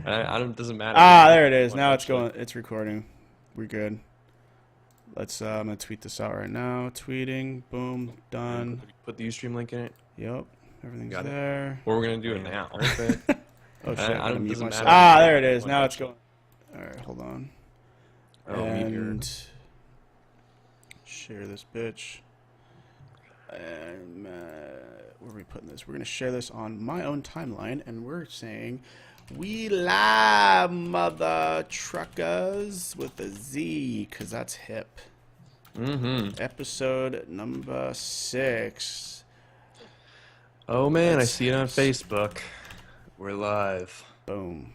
I don't. Doesn't matter. Ah, there it is. Now it's going. It's recording. We're good. Let's. I'm gonna tweet this out right now. Tweeting. Boom. Done. Put the Ustream link in it. Yep. Everything's Got it. there. Or we're gonna do it now. Perfect. Oh shit! I don't. Doesn't matter. Ah, there it is. Now it's going. All right, hold on. Oh, And share this bitch. And where are we putting this? We're gonna share this on my own timeline, and we're saying, "We live, mother truckers," with a Z, cause that's hip. Episode number 6. Oh man, I see it on Facebook. We're live. Boom.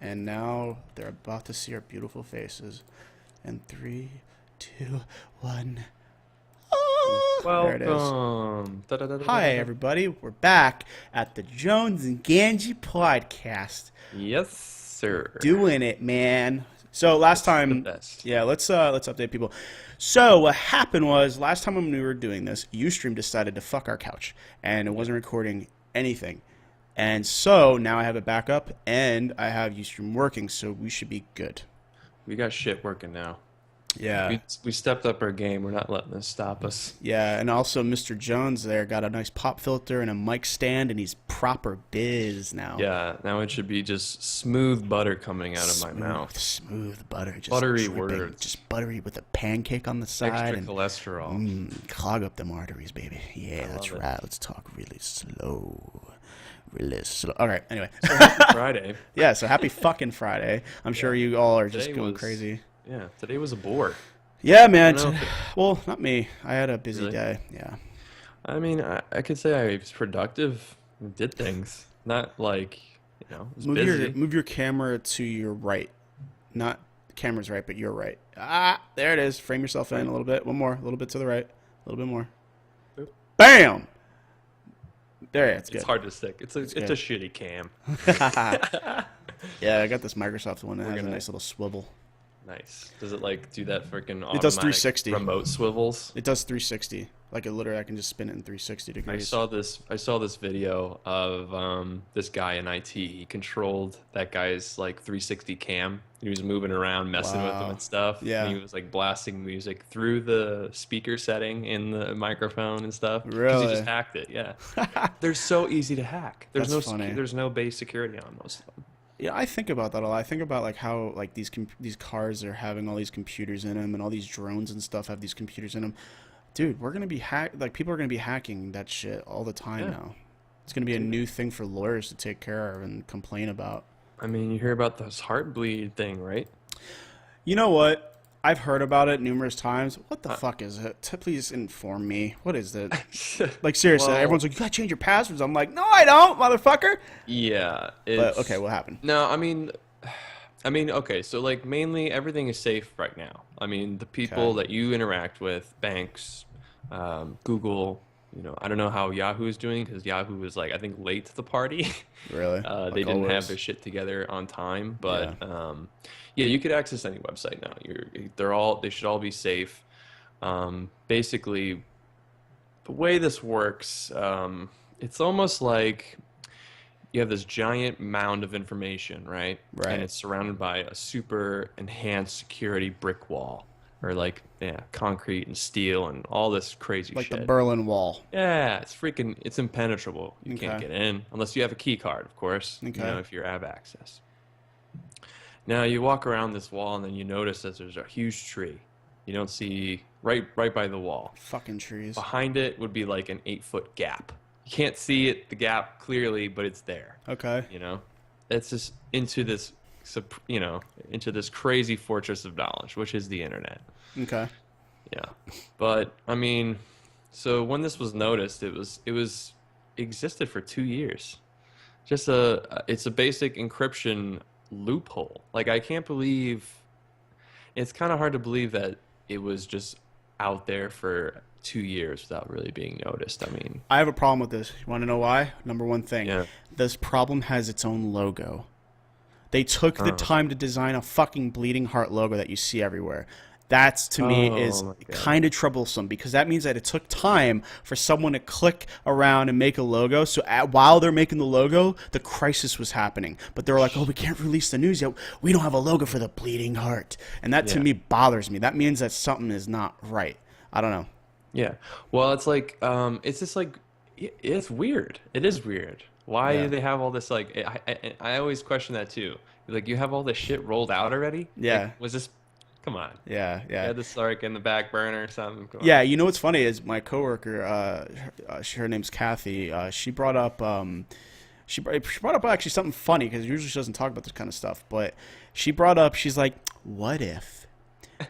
And now they're about to see our beautiful faces. And 3, 2, 1. Oh, there it is. Welcome. Hi, everybody. We're back at the Jones and Gangi podcast. Yes, sir. Doing it, man. So last time, The best. yeah, let's update people. So what happened was last time when we were doing this, Ustream decided to fuck our couch, and it wasn't recording anything. And so now I have it back up, and I have Ustream working, so we should be good. We got shit working now. Yeah. We stepped up our game. We're not letting this stop us. Yeah, and also Mr. Jones there got a nice pop filter and a mic stand, and he's proper biz now. Yeah, now it should be just smooth butter coming out of my mouth. Smooth butter. Just Buttery dripping, words. Just buttery with a pancake on the side. Extra and cholesterol. clog up them arteries, baby. Yeah, that's love it. right. Let's talk really slow. Really slow. All right, anyway. So happy Friday. Yeah, so happy fucking Friday. I'm sure you all are just Today going was- crazy. Yeah, today was a bore. Yeah, man. I don't know Well, not me. I had a busy Really? day. Yeah. I mean, I could say I was productive, did things. Not like, was busy. Move your camera to your right. Not the camera's right, but your right. Ah, there it is. Frame yourself in a little bit. One more. A little bit to the right. A little bit more. Boop. Bam! There, it's good. It's hard to stick. It's a good. shitty cam. Yeah, I got this Microsoft one that We're has a gonna- nice little swivel. Nice. Does it like do that freaking It does automatic 360. remote swivels? It does 360. Like it literally, I can just spin it in 360 I degrees. saw this video of this guy in IT. He controlled that guy's like 360 cam. He was moving around, messing with them Wow. and stuff. Yeah. And he was like blasting music through the speaker setting in the microphone and stuff. 'Cause Really? he just hacked it. Yeah. They're so easy to hack. There's That's no funny. there's no base security on most of them. Yeah, I think about that a lot. I think about like how like these cars are having all these computers in them, and all these drones and stuff have these computers in them. Dude, we're gonna be like people are gonna be hacking that shit all the time Yeah. now. It's gonna be a new thing for lawyers to take care of and complain about. I mean, you hear about this heartbleed thing, right? You know what? I've heard about it numerous times. What the fuck is it? Please inform me. What is it? Like seriously, Well- everyone's like, you gotta change your passwords. I'm like, no, I don't, motherfucker. Yeah. But okay, what happened? No, I mean, okay, so like mainly everything is safe right now. I mean, the people Okay. that you interact with, banks, Google, I don't know how Yahoo is doing because Yahoo is like I think late to the party. Really? They Like didn't have always? their shit together on time, but yeah, you could access any website now. They should all be safe. Basically, the way this works, it's almost like you have this giant mound of information, right? Right. And it's surrounded by a super enhanced security brick wall, or like concrete and steel and all this crazy Like shit. the Berlin Wall. Yeah, it's impenetrable. You can't Okay. get in unless you have a key card, of course. Okay. If you have access. Now you walk around this wall and then you notice that there's a huge tree. You don't see right by the wall. Fucking trees. Behind it would be like an 8-foot gap. You can't see the gap clearly, but it's there. Okay. It's just into this crazy fortress of knowledge, which is the internet. Okay. Yeah, but I mean, so when this was noticed, it existed for 2 years. It's a basic encryption loophole. Like I can't believe, it's kind of hard to believe that it was just out there for 2 years without really being noticed. I mean, I have a problem with this. You want to know why? Number one thing. Yeah. This problem has its own logo. They took the time to design a fucking bleeding heart logo that you see everywhere. That's to me Oh is my God. kind of troublesome because that means that it took time for someone to click around and make a logo. So while they're making the logo, the crisis was happening. But they were like, "Oh, we can't release the news yet. We don't have a logo for the bleeding heart," and that to Yeah. me bothers me. That means that something is not right. I don't know. Yeah. Well, it's like it's just like it's weird. It is weird. Why do Yeah, they have all this like I always question that too. Like you have all this shit rolled out already? Like yeah, was this come on. yeah, You yeah. had this like in the back burner or something. Come on. Yeah, you know what's funny is my coworker, her name's Kathy. She brought up, she brought up actually something funny because usually she doesn't talk about this kind of stuff. But she brought up, she's like, "What if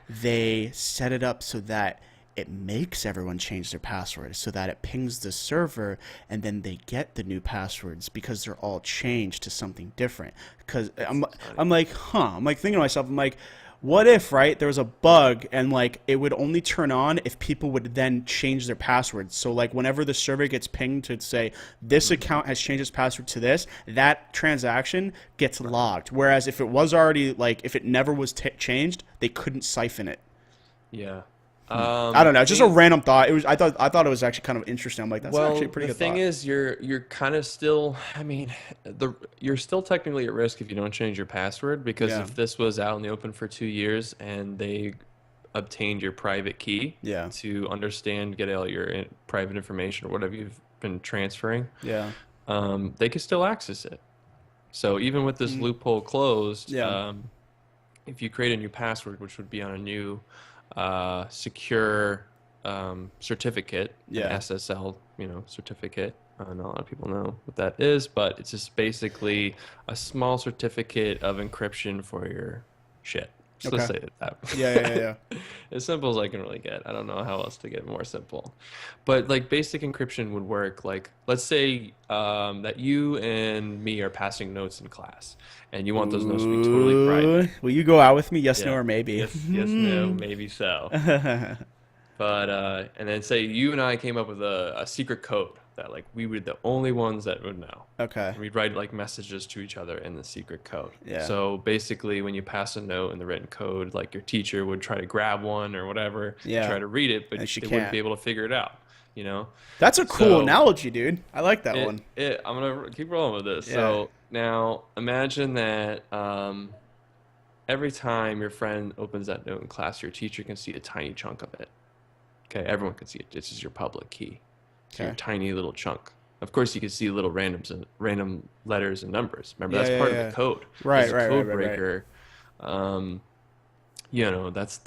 they set it up so that it makes everyone change their password, so that it pings the server, and then they get the new passwords because they're all changed to something different?" Because That's funny. I'm like, huh? I'm like thinking to myself, I'm like, what if, right, there was a bug and like it would only turn on if people would then change their passwords. So like whenever the server gets pinged to say this Hmm. account has changed its password to this, that transaction gets Right. logged. Whereas if it was already like if it never was changed, they couldn't siphon it. Yeah. I don't know, just a Thing random thought. It was I thought it was actually kind of interesting. I'm like, that's actually well, a pretty the good thing thought. is you're kind of still I mean, you're still technically at risk if you don't change your password because Yeah, if this was out in the open for 2 years and they obtained your private key yeah, to understand, get all your private information or whatever you've been transferring, yeah, they could still access it. So even with this mm, loophole closed, yeah, if you create a new password, which would be on a new secure certificate, an yeah. SSL, certificate. Not a lot of people know what that is, but it's just basically a small certificate of encryption for your shit. Just let's Okay. say it Yeah, yeah, yeah, that. yeah. As simple as I can really get. I don't know how else to get more simple. But like basic encryption would work. Like let's say that you and me are passing notes in class, and you want those notes to be totally Ooh, private. will you go out with me? Yes, no, Yeah. or maybe. Yes, yes, no, maybe so. But and then say you and I came up with a secret code that like we were the only ones that would know. Okay. And we'd write like messages to each other in the secret code. Yeah. So basically when you pass a note in the written code, like your teacher would try to grab one or whatever and Yeah. try to read it, but And she they wouldn't be can't. able to figure it out, you know? That's a cool So analogy, dude. I like that it one. it I'm gonna keep rolling with this. Yeah. So now imagine that every time your friend opens that note in class, your teacher can see a tiny chunk of it. Okay, everyone can see it. This is your public key. So your Okay. tiny little chunk. Of course, you can see little randoms and random letters and numbers. Remember, Yeah, that's yeah, part of the yeah. code. As Right, a right, right, code right, right. breaker, um, that's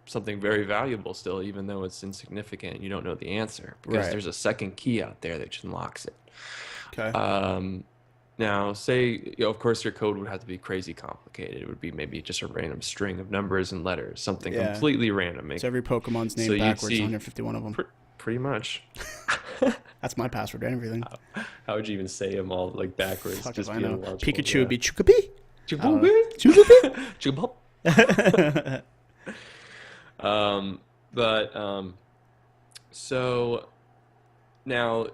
something very valuable still, even though it's insignificant and you don't know the answer, because Right. there's a second key out there that unlocks it. Okay. Um, Now, say, of course, your code would have to be crazy complicated. It would be maybe just a random string of numbers and letters, something Yeah. completely random. So every Pokemon's So named you'd backwards, see 151 of them. pretty much. That's my password and everything. How would you even say them all like backwards? Fuck if Just I be know. illogical. Pikachu would Yeah. be Chukapi? I don't know. Chubop. Chukapi? Chubop. Um, but so now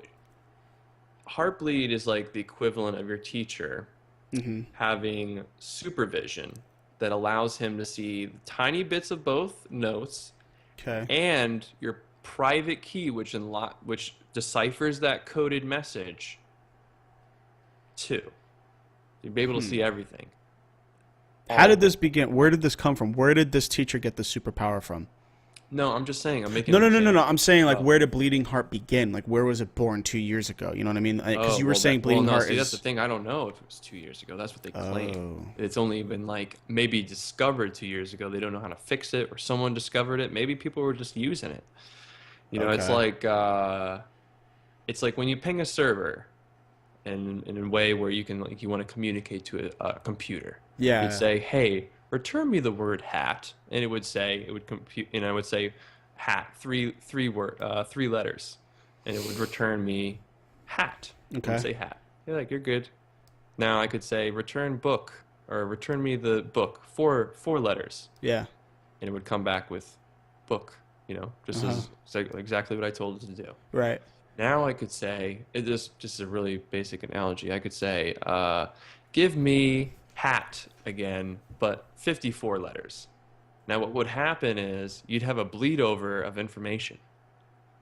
Heartbleed is like the equivalent of your teacher Mm-hmm. having supervision that allows him to see tiny bits of both notes Okay. and your private key, which deciphers that coded message too. You'd be able to see everything, How all did of it. this begin? Where did this come from? Where did this teacher get the superpower from? No, I'm just saying. I'm making No, an no, no, no, no. example. I'm saying like Oh, where did Bleeding Heart begin? Like where was it born 2 years ago? You know what I mean? Because oh, you were well, saying well, Bleeding no. Heart See, that's the is. thing. I don't know if it was 2 years ago. That's what they claim. Oh. It's only been like maybe discovered 2 years ago. They don't know how to fix it, or someone discovered it. Maybe people were just using it. Okay. It's like when you ping a server in a way where you can like you want to communicate to a computer. You'd Yeah. say, "Hey, return me the word hat," and it would compute, and I would say, "Hat," three letters, and it would return me hat. It would Okay. say hat. You're like, you're good. Now I could say, "Return book," or "Return me the book," four letters, Yeah. and it would come back with book. Uh Just huh. as exactly what I told it to do. Right. Now I could say, just a really basic analogy. I could say, give me hat again, but 54 letters. Now, what would happen is you'd have a bleed over of information.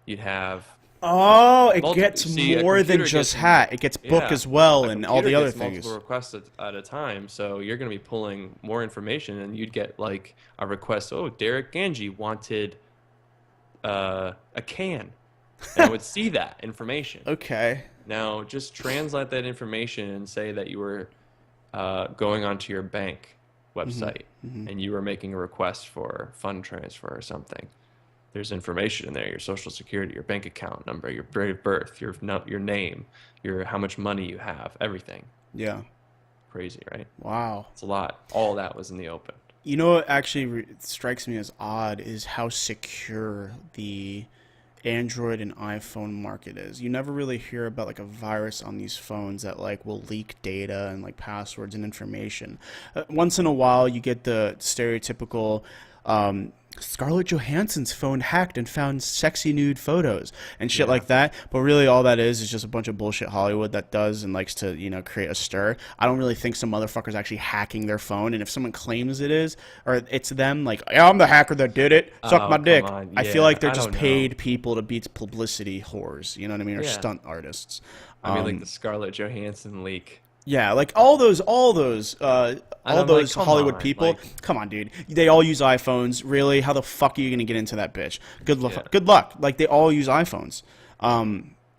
You'd have Oh, it multiple. gets See, a more than computer just gets, hat. It gets book yeah, as well a and all computer the other gets multiple things. requests at a time. So you're going to be pulling more information, and you'd get like a request. Oh, Derek Gangi wanted a can, and I would see that information. Okay. Now, just translate that information and say that you were going onto your bank website and you were making a request for fund transfer or something. There's information in there: your social security, your bank account number, your date of birth, your name, your how much money you have, everything. Yeah. Crazy, right? Wow. It's a lot. All that was in the open. You know what actually strikes me as odd is how secure the Android and iPhone market is. You never really hear about like a virus on these phones that like will leak data and like passwords and information. Once in a while, you get the stereotypical Scarlett Johansson's phone hacked and found sexy nude photos and shit Yeah. like that. But really, all that is just a bunch of bullshit Hollywood that does and likes to, create a stir. I don't really think some motherfuckers actually hacking their phone. And if someone claims it is, or it's them, like, yeah, I'm the hacker that did it, suck Oh, my come dick. on. I feel Yeah, like they're I just don't know. paid people to be publicity whores. You know what I mean? Or Yeah. stunt artists. I mean, like the Scarlett Johansson leak. Yeah, like And all I'm like, those come Hollywood on. people. Like, Come on, dude. They all use iPhones. Really? How the fuck are you gonna get into that bitch? Good luck. yeah. Good luck. Like they all use iPhones. Or I I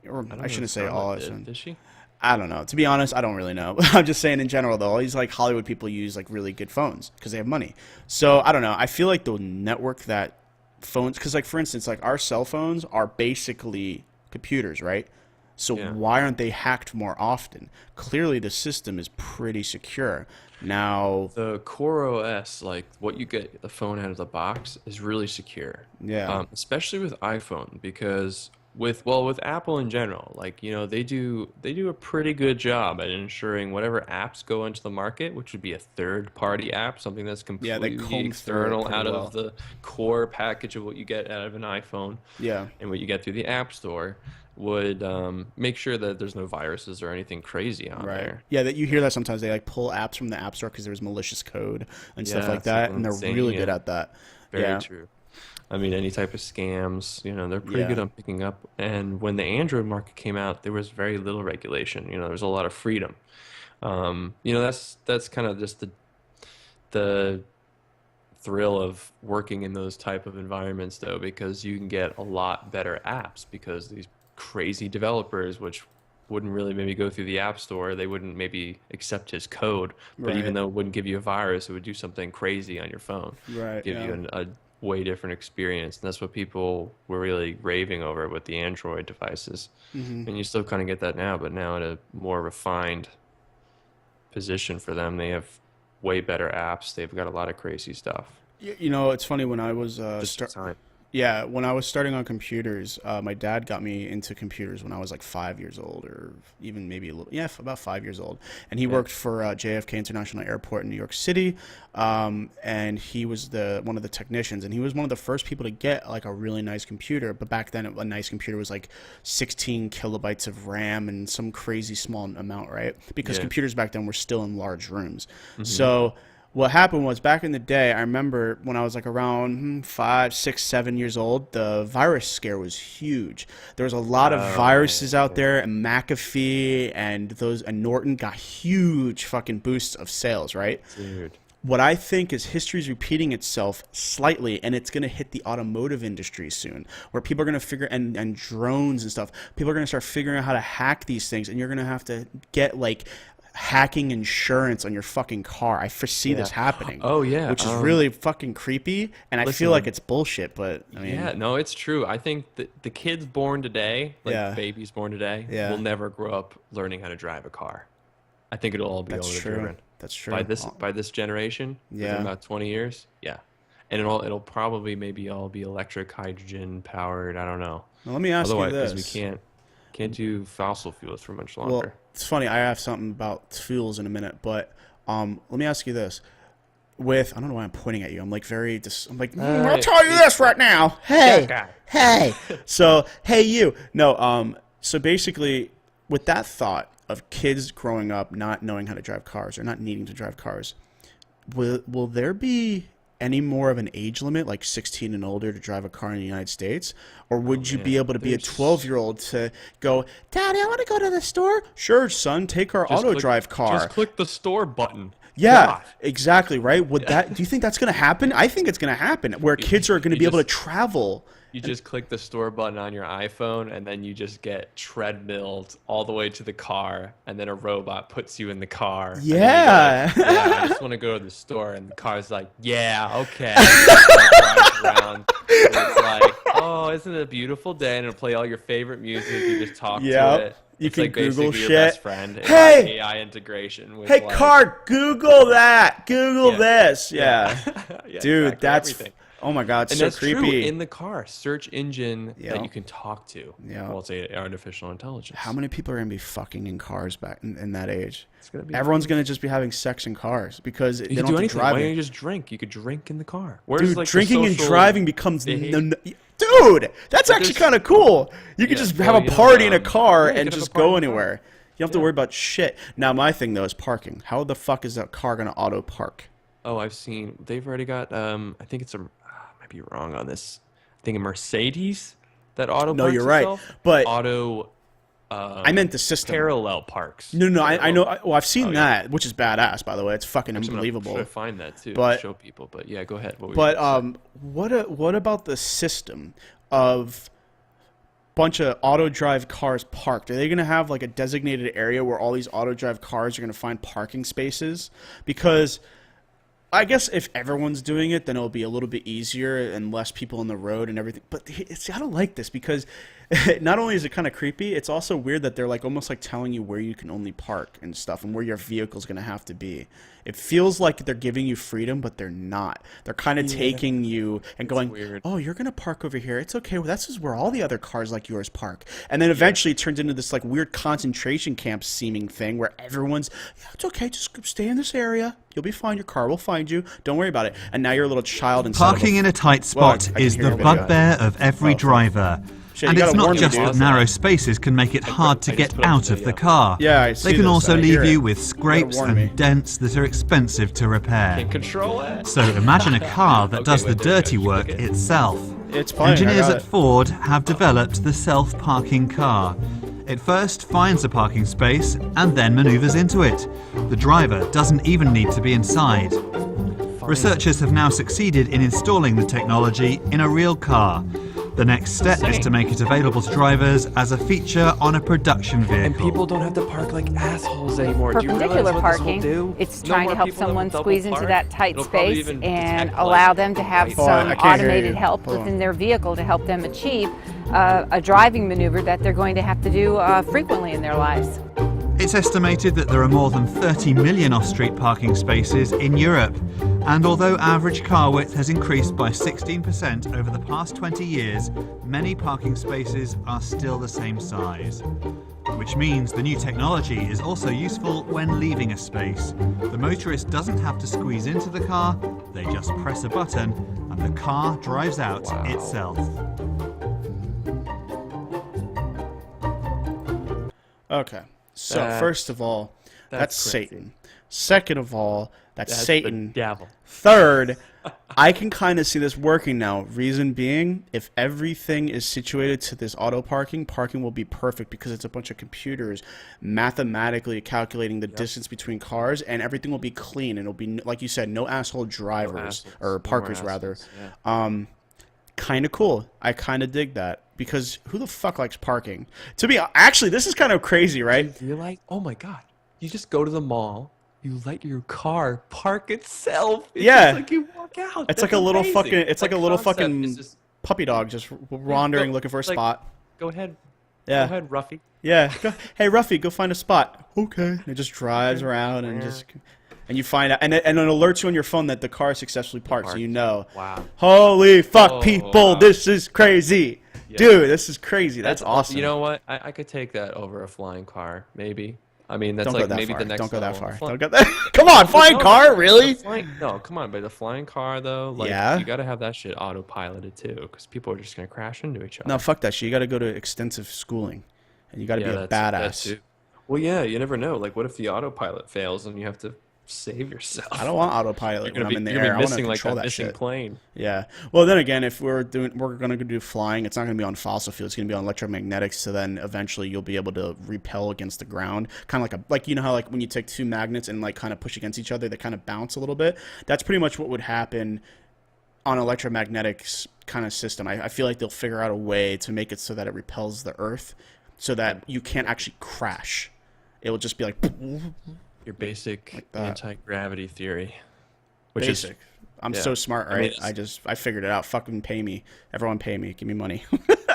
don't know if shouldn't say all Scarlett did. iPhones. Did she? I don't know. To be honest, I don't really know. I'm just saying in general though. All these like Hollywood people use like really good phones because they have money. So I don't know. I feel like the network that phones, because like for instance, like our cell phones are basically computers, right? So Yeah. why aren't they hacked more often? Clearly, the system is pretty secure. Now, The Core OS, like what you get the phone out of the box, is really secure. yeah, Especially with iPhone, because with Apple in general, like they do a pretty good job at ensuring whatever apps go into the market, which would be a third party app, something that's yeah, they completely comb through it external pretty out of well. the core package of what you get out of an iPhone Yeah, and what you get through the App Store, would make sure that there's no viruses or anything crazy on right. there. Yeah, that you hear that sometimes they like pull apps from the App Store because there's malicious code and stuff Yeah, like that, something and they're insane. really good Yeah, at that. very Yeah, true. I mean, any type of scams, they're pretty good yeah. on picking up. And when the Android market came out, there was very little regulation. There was a lot of freedom. That's kind of just the thrill of working in those type of environments, though, because you can get a lot better apps because these crazy developers, which wouldn't really maybe go through the App Store, they wouldn't maybe accept his code. But even Right, though it wouldn't give you a virus, it would do something crazy on your phone, right. give you Yeah. a way different experience. And that's what people were really raving over with the Android devices. Hmm. And you still kind of get that now, but now at a more refined position for them. They have way better apps. They've got a lot of crazy stuff. It's funny when I was Just in time. yeah, when I was starting on computers, my dad got me into computers when I was like 5 years old, or even maybe a little, yeah, about 5 years old. And he Yeah. worked for JFK International Airport in New York City, and he was the one of the technicians, and he was one of the first people to get like a really nice computer. But back then, a nice computer was like 16 kilobytes of RAM and some crazy small amount, right? Because Yeah. computers back then were still in large rooms. Hmm. So what happened was back in the day, I remember when I was like around 5, 6, 7 years old, the virus scare was huge. There was a lot of Oh viruses man, out yeah. there, and McAfee and Norton got huge fucking boosts of sales, right? Dude. What I think is history is repeating itself slightly, and it's going to hit the automotive industry soon, where people are going to figure and drones and stuff. People are going to start figuring out how to hack these things, and you're going to have to get like hacking insurance on your fucking car. I foresee Yeah. this happening, Oh yeah. which is really fucking creepy, and I feel like Listen. it's bullshit. But I Yeah, mean, no, it's true. I think that the kids born today, like the yeah, babies born today, will yeah, never grow up learning how to drive a car. I think it'll all be that's auto true. driven. That's by true. this by this generation within Yeah. about 20 years. Yeah, and it'll probably maybe all be electric, hydrogen powered. I don't know. Now let me ask you Otherwise, because we this. can't do fossil fuels for much Well, longer. it's funny. I have something about fuels in a minute, but let me ask you this. With I don't know why I'm pointing at you. I'm like very dis I'm like I'll tell you this right now. That Hey, guy. hey. So hey you. No. So basically, with that thought of kids growing up not knowing how to drive cars or not needing to drive cars, will there be any more of an age limit, like 16 and older, to drive a car in the United States? Or Oh would you be man, able to be a there's 12-year-old to go, Daddy, I want to go to the store? Sure, son, take our just auto click drive car. just click the store button. Yeah, God. exactly, right? Would Yeah. that, do you think that's going to happen? I think it's going to happen, where You, kids are going to you be able to just travel. you just click the store button on your iPhone, and then you just get treadmilled all the way to the car, and then a robot puts you in the car, and then you go like, "Yeah, I Yeah. just want to go to the store," and the car's like, "Yeah, okay," and it drives around, and it's like, "Oh, isn't it a beautiful day?" And it'll play all your favorite music. You just talk to Yep. it. You It's can like Google basically your best shit. friend. It has Hey, AI integration with hey, like, car, Google that. Google yeah, this. Yeah. yeah, yeah, Dude, exactly, that's, everything. oh my God, And so that's true creepy. in the car. Search engine that Yeah. you can talk to. Yeah. Well, it's artificial How intelligence. many people are going to be fucking in cars back in that age? It's gonna be Everyone's going to crazy. just be having sex in cars because they You don't can have do to anything. drive Why don't it. you just drink? You could drink in the car. Where's Dude, like the drinking and social driving becomes behavior? dude, that's But actually there's kind of cool. You could yeah. just have Well, a party in a car yeah, you and could have a just party in go the car. anywhere. You don't have to Yeah. worry about shit. Now, my thing though is parking. How the fuck is that car going to auto park? Oh, I've seen. They've already got. I think it's a. I might be wrong on this. I think a Mercedes that auto No, you're parks right. itself. But Auto I meant the system. parallel parks. No, no, I know. Parallel. Well, I've seen Oh yeah. that, which is badass, by the way. It's fucking Actually, I'm gonna try unbelievable. to find that too to But show people. But yeah, go ahead. What were you But gonna say? what about the system of bunch of auto drive cars parked? Are they going to have like a designated area where all these auto drive cars are going to find parking spaces? Because I guess if everyone's doing it, then it'll be a little bit easier and less people on the road and everything. But it's, I don't like this because not only is it kind of creepy, it's also weird that they're like almost like telling you where you can only park and stuff and where your vehicle's going to have to be. It feels like they're giving you freedom, but they're not. They're kind of Yeah, taking you and it's going, weird. "Oh, you're going to park over here. It's okay. Well, that's just where all the other cars like yours park." And then Yeah. eventually it turns into this like weird concentration camp seeming thing where everyone's, "Yeah, it's okay. Just stay in this area. You'll be fine. Your car will find you. Don't worry about it." And now you're a little child inside Parking in a tight Well, I spot can is hear the your video. bugbear of every Oh, fuck. driver. Shit, And you it's gotta not warn me, just dude. that narrow spaces can make it hard to I just get put up out the of the video. car. Yeah, I see They can this, also I hear leave you it. with scrapes warn me. and dents that are expensive to repair. Can't control it. So imagine a car that Okay, does the wait, there you go. dirty You work click it. itself. It's playing. I Engineers got at it. Ford have developed the self-parking car. It first finds a parking space and then maneuvers into it. The driver doesn't even need to be inside. Researchers have now succeeded in installing the technology in a real car. The next step is to make it available to drivers as a feature on a production vehicle. And people don't have to park like assholes anymore. Do you realize Perpendicular what parking, this will do? it's No trying more to help people that someone will double squeeze into park. that tight It'll probably space even and detect, allow like, them to have right Hold on, some I can't hear automated you. help Hold within on. their vehicle to help them achieve a driving maneuver that they're going to have to do frequently in their lives. It's estimated that there are more than 30 million off-street parking spaces in Europe. And although average car width has increased by 16% over the past 20 years, many parking spaces are still the same size. Which means the new technology is also useful when leaving a space. The motorist doesn't have to squeeze into the car, they just press a button and the car drives out Wow. itself. Okay. So That's- first of all, that's crazy. Satan. Second of all, that's That's Satan. the devil. Third, I can kind of see this working now. Reason being, if everything is situated to this auto parking, parking will be perfect because it's a bunch of computers mathematically calculating the distance between cars, and everything will be clean. And it'll be, like you said, no asshole drivers, assholes. or No more parkers rather. assholes, yeah. Kind of cool. I kind of dig that because who the fuck likes parking? To be actually, this is kind of crazy, right? You're like, oh my god! You just go to the mall, you let your car park itself. It's Yeah. just like you walk out. It's That's like a little amazing. fucking. It's like a That little concept fucking is just- puppy dog just wandering, go- looking for a like- spot. Go ahead. Yeah. Go ahead, Ruffy. Yeah. Hey, Ruffy, go find a spot. Okay. And it just drives around and just. And you find out, and it alerts you on your phone that the car is successfully parked, so you know. Wow. Holy fuck, Oh, people! wow. This is crazy, Yeah. dude. This is crazy. That's awesome. You know what? I could take that over a flying car, maybe. I mean, that's Don't like go that maybe far. the next Don't go that level. far. Fly- Don't go that. Come on, flying No, car, really? No, come on, but the flying car though, like Yeah. you got to have that shit autopiloted too, because people are just gonna crash into each other. No, fuck that shit. You got to go to extensive schooling, and you got to be a that badass. too. Well, yeah, you never know. Like, what if the autopilot fails and you have to save yourself. I don't want autopilot when I'm in the you're air. gonna I be want to missing like control that that missing shit. plane. Yeah. Well, then again, if we're gonna do flying, it's not gonna be on fossil fuel. It's gonna be on electromagnetics. So then eventually you'll be able to repel against the ground, kind of like you know how like when you take two magnets and like kind of push against each other, they kind of bounce a little bit. That's pretty much what would happen on electromagnetics kind of system. I feel like they'll figure out a way to make it so that it repels the Earth, so that you can't actually crash. It will just be like Your basic Like that. anti-gravity theory, which basic. is I'm yeah. so smart, I mean, right? I figured it out. Fucking pay me. Everyone pay me. Give me money.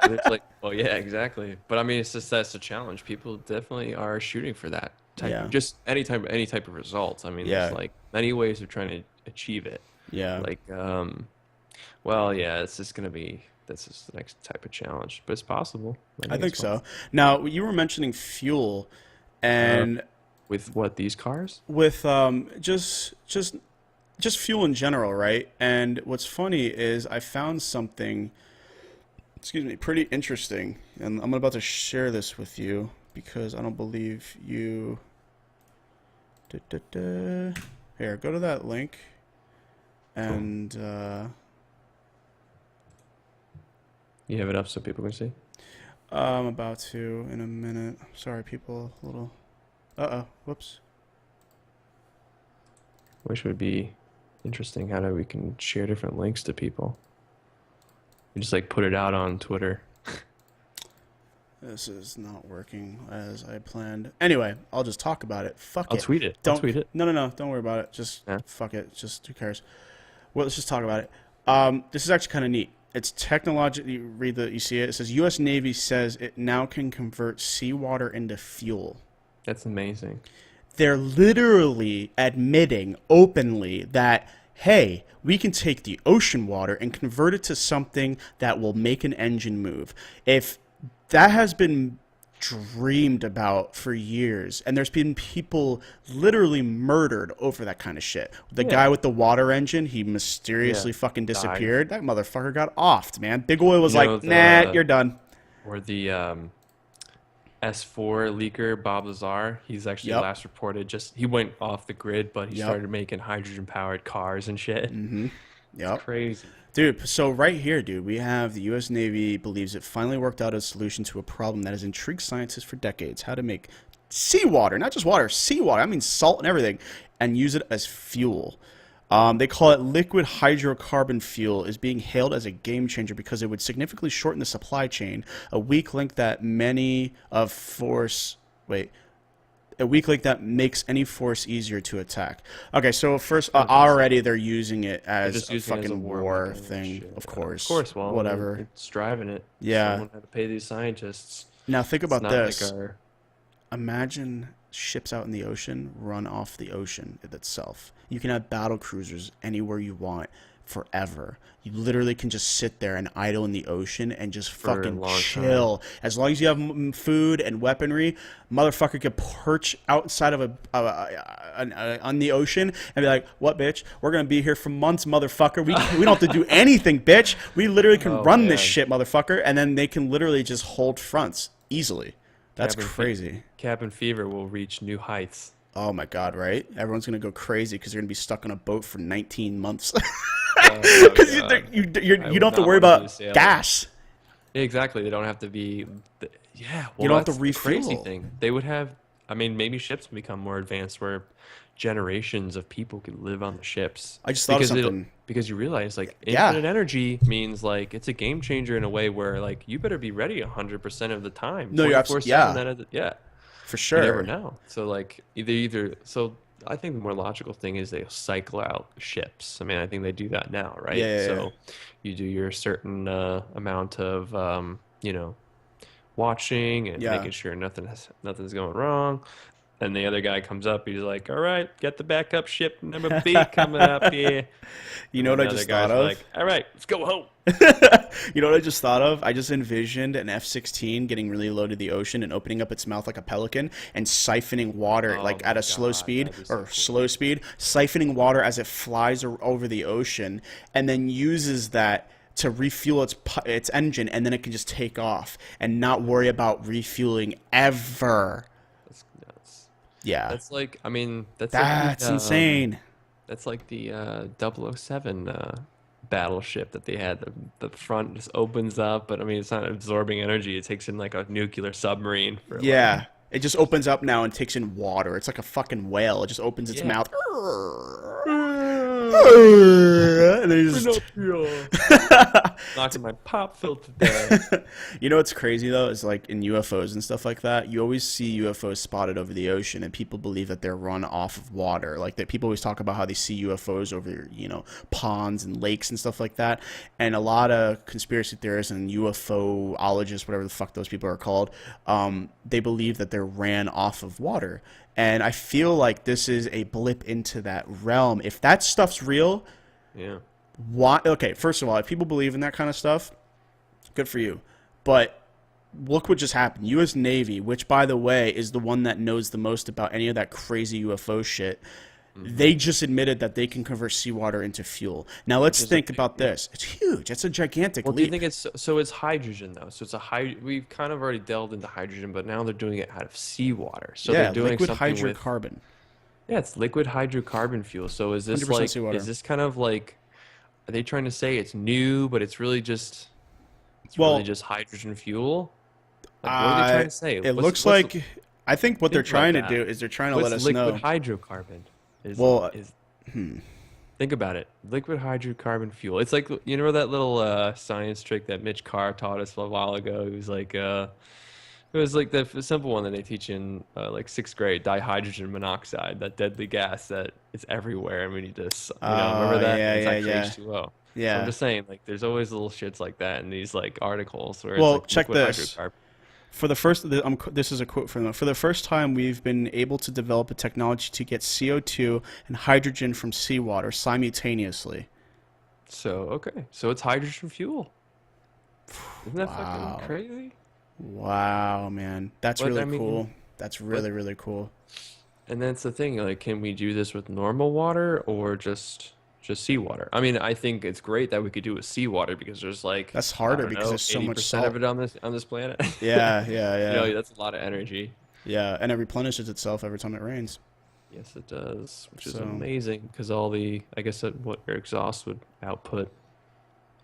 it's like, well, yeah, exactly. But I mean, it's just that's a challenge. People definitely are shooting for that type, Yeah. just any type of results. I mean, Yeah. there's like many ways of trying to achieve it. Yeah. Like, well, yeah, it's just gonna be that's just the next type of challenge, but it's possible. I think it's so. Now, you were mentioning fuel, and with what these cars? with just fuel in general, right? And what's funny is I found something, excuse me, pretty interesting, and I'm about to share this with you because I don't believe you. Here, go to that link, and You have it up so people can see. I'm about to in a minute. Sorry, people. A little. Whoops. Which would be interesting. How do we can share different links to people? You just like put it out on Twitter. This is not working as I planned. Anyway, I'll just talk about it. Fuck I'll it. tweet it. Don't I'll tweet it. No. Don't worry about it. Just Yeah. fuck it. Just who cares? Well, let's just talk about it. This is actually kind of neat. It's technologically. You see it. It says U.S. Navy says it now can convert seawater into fuel. That's amazing. They're literally admitting openly that, hey, we can take the ocean water and convert it to something that will make an engine move. If that has been dreamed about for years, and there's been people literally murdered over that kind of shit. The guy with the water engine, he mysteriously fucking disappeared. That motherfucker got offed, man. Big Oil was You know, like, nah, you're done. Or the S4 leaker, Bob Lazar, he's actually Yep. last reported he went off the grid, but he Yep. started making hydrogen-powered cars and shit. Yep. Crazy. Dude, so right here, dude, we have the U.S. Navy believes it finally worked out a solution to a problem that has intrigued scientists for decades: how to make seawater, not just water, seawater, I mean salt and everything, and use it as fuel. They call it liquid hydrocarbon fuel, is being hailed as a game changer because it would significantly shorten the supply chain, a weak link that makes any force easier to attack. Okay, so first, already they're using it as Just a using it as a fucking war war weapon and thing, shit. of course. Of course, well, whatever. it's driving it. Yeah. Someone had to pay these scientists. Now think It's about not this. like our Imagine ships out in the ocean run off the ocean itself. You can have battle cruisers anywhere you want forever. You literally can just sit there and idle in the ocean and just For a fucking long chill. As long as you have food and weaponry, motherfucker could perch outside of on the ocean and be like, "What, bitch? We're gonna be here for months, motherfucker. We don't have to do anything, bitch. We literally can Oh, run this man. shit, motherfucker." And then they can literally just hold fronts easily. That's Cabin crazy. cabin fever will reach new heights. Oh my god, right? Everyone's gonna go crazy because they're gonna be stuck on a boat for 19 months. Oh, Because God. you I don't have to would worry not wanna do about sailing. gas. Exactly. They don't have to be. Yeah. Well, You don't have to that's the crazy refuel. thing. They would have. I mean, maybe ships will become more advanced where generations of people could live on the ships. I just thought of Because something. because you realize like Yeah. infinite energy means like it's a game changer in a way where like you better be ready 100% of the time. No, you're 24/7 yeah. out of the- yeah. For You never sure. know. So like either so I think the more logical thing is they cycle out ships. I mean, I think they do that now, right? Yeah. So you do your certain amount of watching and Yeah. making sure nothing's going wrong. And the other guy comes up, he's like, "All right, get the backup ship number B coming up here." You know what And I the just other guys thought are of? like, "All right, let's go home." You know what I just thought of? I just envisioned an F-16 getting really low to the ocean and opening up its mouth like a pelican and siphoning water Oh like my at a slow God, speed that'd be so or cool. slow speed, siphoning water as it flies over the ocean, and then uses that to refuel its engine, and then it can just take off and not worry about refueling ever. That's nuts. Yeah. That's like, I mean, That's insane. that's like the 007 battleship that they had. The front just opens up, but I mean, it's not absorbing energy. It takes in like a nuclear submarine for like, Yeah. It just opens up now and takes in water. It's like a fucking whale. It just opens its yeah. mouth. And then you just... Pinocchio. Knocking my pop filter down. You know what's crazy though is like in UFOs and stuff like that, you always see UFOs spotted over the ocean, and people believe that they're run off of water. Like that, people always talk about how they see UFOs over, you know, ponds and lakes and stuff like that. And a lot of conspiracy theorists and UFOologists, whatever the fuck those people are called, they believe that they're ran off of water. And I feel like this is a blip into that realm. If that stuff's real, Yeah. why? Okay, first of all, if people believe in that kind of stuff, good for you. But look what just happened. U.S. Navy, which, by the way, is the one that knows the most about any of that crazy UFO shit, they just admitted that they can convert seawater into fuel. Now, let's think about this. It's huge. It's a gigantic Well, do you leap. think it's so? It's hydrogen though. So it's we've kind of already delved into hydrogen, but now they're doing it out of seawater. So Yeah, they're doing liquid something with hydrocarbon. yeah, it's liquid hydrocarbon fuel. So is this 100% like seawater. is this kind of like are they trying to say it's new, but it's really just Well, hydrogen fuel? Like, what are they trying to say? it looks like... I think what they're Think trying to about do that. is they're trying to What's let us liquid know. hydrocarbon? Well, Think about it. Liquid hydrocarbon fuel. It's like you know that little science trick that Mitch Carr taught us a while ago. It was like it was like the simple one that they teach in like sixth grade, dihydrogen monoxide, that deadly gas that is everywhere, and we need to, remember that? yeah, It's yeah, actually yeah. H2O. So Yeah. I'm just saying, like, there's always little shits like that in these like articles where Well, it's like check liquid this. hydrocarbon. For the first, this is a quote from them. For the first time, we've been able to develop a technology to get CO2 and hydrogen from seawater simultaneously. So okay, so it's hydrogen fuel. Isn't that Wow. fucking crazy? Wow, man, that's But, really I mean, cool. That's really, really cool. And that's the thing, like, can we do this with normal water or just seawater? I mean, I think it's great that we could do it with seawater because there's like That's I harder don't because know, there's so much 80% salt. of it on this planet. Yeah, yeah, You yeah, know, that's a lot of energy. yeah, and it replenishes itself every time it rains. Yes, it does, which is So- amazing because all the I guess what your exhaust would output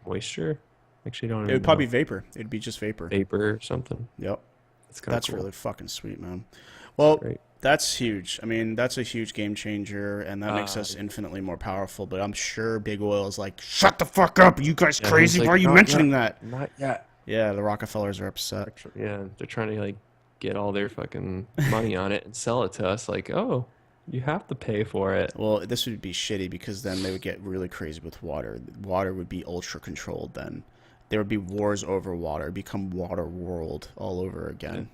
moisture. Actually, don't It even would probably know. be vapor. It'd be just vapor. Vapor or something. Yep, That's kind of that's cool. really fucking sweet, man. Well, great. that's huge. I mean, that's a huge game changer, and that makes us yeah. infinitely more powerful. But I'm sure Big Oil is like, shut the fuck up! Are you guys Yeah, crazy? he's Why like, are you "Not mentioning yet, that? Not yet. Yeah, the Rockefellers are upset. Yeah, they're trying to like get all their fucking money on it and sell it to us. Like, oh, you have to pay for it. Well, this would be shitty because then they would get really crazy with water. Water would be ultra controlled then. There would be wars over water. It'd become water world all over again.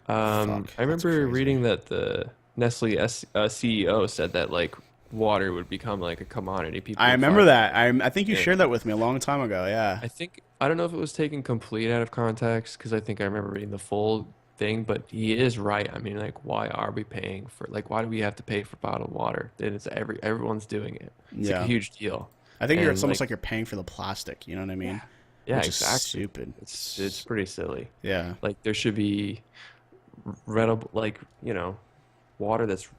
Fuck, I that's remember crazy. reading that the Nestle CEO said that like water would become like a commodity. People I would remember find- that. I think you Yeah. shared that with me a long time ago. Yeah. I don't know if it was taken complete out of context because I think I remember reading the full thing, but he is right. I mean, like, why are we paying for like why do we have to pay for bottled water? And it's everyone's doing it. It's like Yeah. a huge deal. I think it's And, almost like you're paying for the plastic. You know what I mean? Yeah, Which is exactly. stupid. It's pretty silly. Yeah. Like there should be readable, like water that's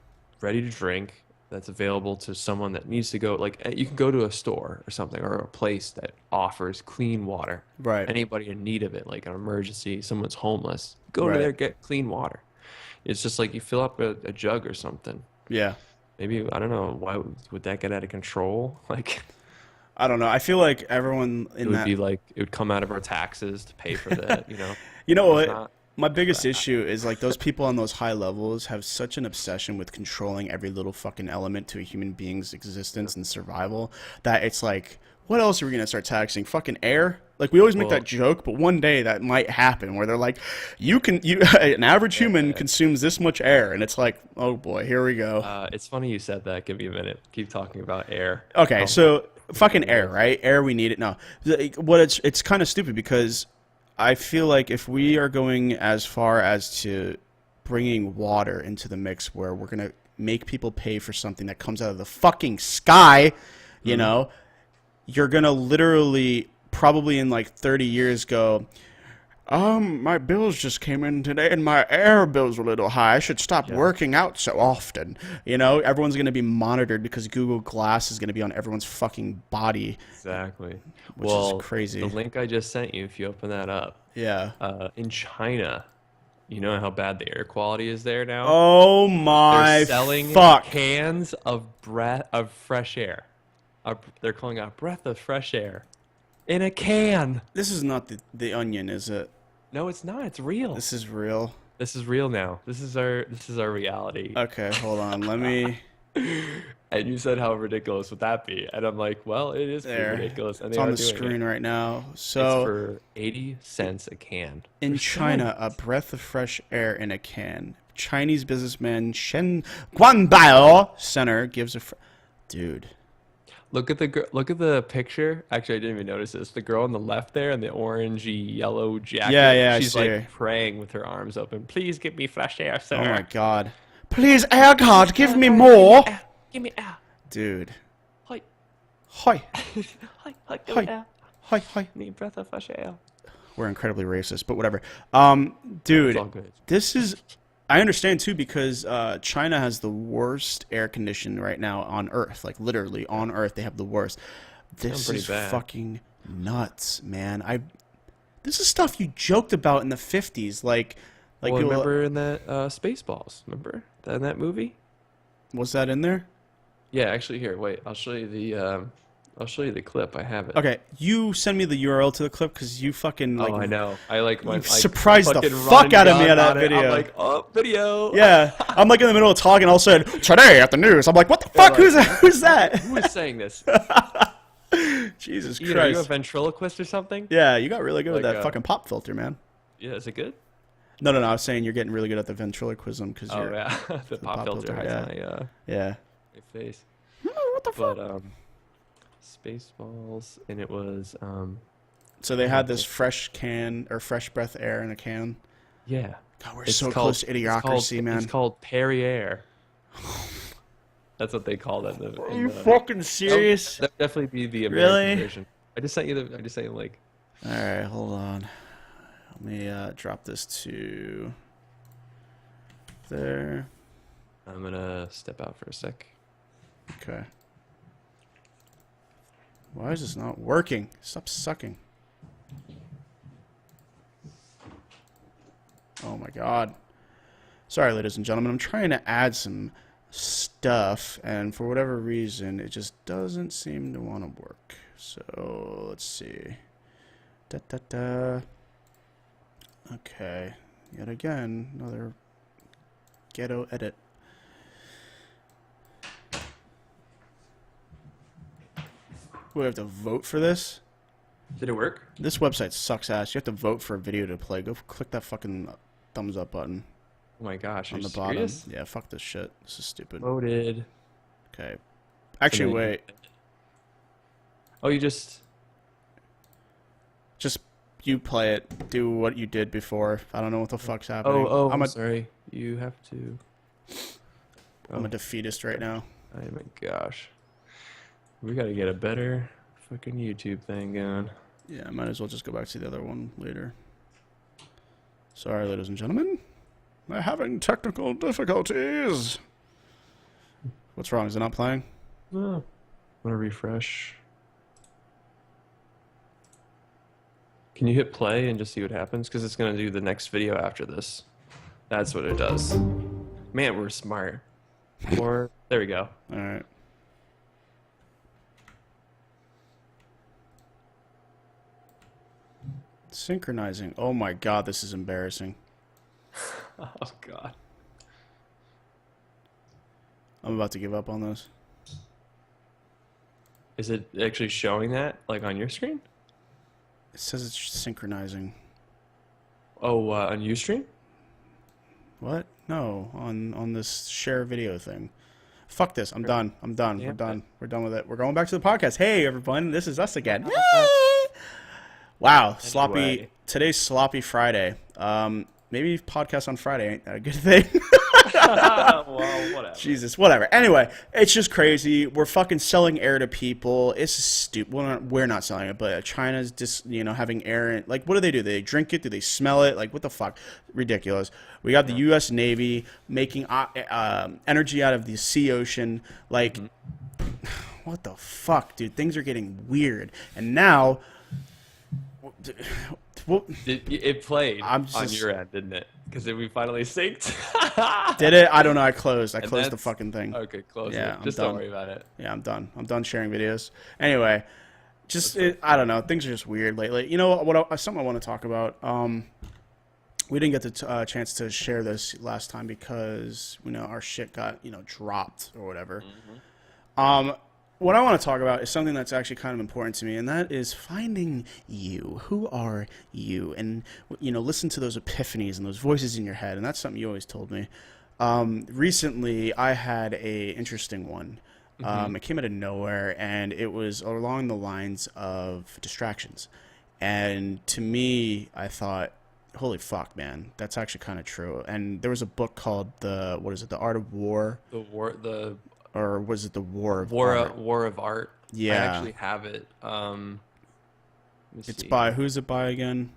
ready to drink, that's available to someone that needs to go. Like you can go to a store or something or a place that offers clean water. Right. Anybody in need of it, like an emergency, someone's homeless, go Right. to there, get clean water. It's just like you fill up a jug or something. Yeah. Maybe I don't know why would that get out of control? Like I don't know. I feel like everyone it in would that. be like it would come out of our taxes to pay for that. You know It's what? not- My biggest issue is like those people on those high levels have such an obsession with controlling every little fucking element to a human being's existence and survival that it's like, what else are we gonna start taxing? Fucking air? Like we always make Well- that joke, but one day that might happen where they're like, an average human consumes this much air, and it's like, oh boy, here we go. It's funny you said that. Give me a minute. Keep talking about air. Okay, Oh, so fucking air, right? Air, we need it. No, it's kind of stupid because I feel like if we are going as far as to bringing water into the mix, where we're gonna make people pay for something that comes out of the fucking sky, you know, you're gonna literally probably in like 30 years go, My bills just came in today, and my air bills were a little high. I should stop working out so often. You know, everyone's going to be monitored because Google Glass is going to be on everyone's fucking body, Exactly. which is crazy. The link I just sent you, if you open that up, Yeah. in China, you know how bad the air quality is there now? Oh my They're selling fuck. cans of fresh air. They're calling it a breath of fresh air in a can. This is not the Onion, is it? No, it's not. It's real. This is real. This is real now. This is our reality. Okay, hold on. Let me. And you said how ridiculous would that be? And I'm like, well, it is pretty There. ridiculous. And It's they on are the doing screen it. right now. It's So for 80 cents a can. in They're China, selling a it. breath of fresh air in a can. Chinese businessman Shen Guanbao Center gives dude. Look at the picture. Actually, I didn't even notice this. The girl on the left there in the orangey yellow jacket. Yeah, I She's see like her. praying with her arms open. Please give me fresh air, sir. Oh my god. Please, air card, give me more. Give me air. Dude. Hi. Hi. Hi. Give Hi. me air. Hi, hi. Need breath of fresh air. We're incredibly racist, but whatever. It's Dude, all good. this is. I understand too because China has the worst air condition right now on Earth. Like literally on Earth, they have the worst. This pretty is bad. fucking nuts, man. This is stuff you joked about in the 50s, like Well, people. remember in that Spaceballs? Remember that in that movie? Was that in there? Yeah, actually, here, wait. I'll show you the clip. I have it. Okay, you send me the URL to the clip because you fucking like. Oh, I know. I like went like surprised the fucking fuck run out of me gun at that on it. video. I'm like, oh, video. Yeah, I'm like in the middle of talking. All of a sudden, today at the news. I'm like, what the fuck? like, Who's that? Who's that? Who is saying this? Jesus Ian, are you a Christ. ventriloquist or something? Yeah, you got really good with Like, that fucking pop filter, man. Yeah, is it good? No, I was saying you're getting really good at the ventriloquism because Oh you're. yeah, the pop filter hides yeah. my Yeah. my face. What the fuck? But Spaceballs, and it was So they had this fresh can or fresh breath air in a can. yeah. God, we're It's so called- close to idiocracy, man. It's called Perrier. That's what they call it. Are you fucking serious? That would definitely be the American Really? version. I just sent you the link. All right, hold on. Let me drop this to there. I'm gonna step out for a sec. Okay. Why is this not working? Stop sucking. Oh my god. Sorry, ladies and gentlemen. I'm trying to add some stuff, and for whatever reason, it just doesn't seem to want to work. So, let's see. Da da da. Okay. Yet again, another ghetto edit. We have to vote for this? Did it work? This website sucks ass. You have to vote for a video to play. Go click that fucking thumbs up button Oh my gosh, are on you the bottom. serious? Yeah, fuck this shit. This is stupid. Voted. Okay. Actually, wait. Oh, you just. Just you play it. Do what you did before. I don't know what the fuck's happening. Oh, I'm a sorry. You have to. I'm a defeatist right now. Oh my gosh. We gotta get a better fucking YouTube thing going. Yeah, I might as well just go back to the other one later. Sorry, ladies and gentlemen. We're having technical difficulties. What's wrong? Is it not playing? Oh. I'm gonna refresh. Can you hit play and just see what happens? Because it's gonna do the next video after this. That's what it does. Man, we're smart. Or there we go. All right. Synchronizing. Oh my god, this is embarrassing. Oh god. I'm about to give up on this. Is it actually showing that like on your screen? It says it's synchronizing. Oh, on Ustream? What? No, on this share video thing. Fuck this. I'm done. I'm done. We're Damn done. it. We're done with it. We're going back to the podcast. Hey everyone, this is us again. Yay! Wow, sloppy. Anyway. Today's sloppy Friday. Maybe podcast on Friday ain't that a good thing. Well, whatever. Jesus, whatever. Anyway, it's just crazy. We're fucking selling air to people. It's stupid. We're not selling it, but China's just, having air in. Like, what do? Do they drink it? Do they smell it? Like, what the fuck? Ridiculous. We got the U.S. Navy making energy out of the sea ocean. Like, what the fuck, dude? Things are getting weird. And now... It played on your end, didn't it? Because we finally synced. Did it? I don't know. I closed the fucking thing. Okay, close Yeah, it. I'm Just done. don't worry about it. Yeah, I'm done. I'm done sharing videos. Anyway, I don't know. Things are just weird lately. You know what? Something I want to talk about. We didn't get the chance to share this last time because our shit got dropped or whatever. What I want to talk about is something that's actually kind of important to me, and that is finding you. Who are you? And, listen to those epiphanies and those voices in your head, and that's something you always told me. Recently, I had a interesting one. It came out of nowhere, and it was along the lines of distractions. And to me, I thought, holy fuck, man, that's actually kind of true. And there was a book called The Art of War? Or was it The War of Art? War of Art. Yeah. I actually have it. It's by, who's it by again?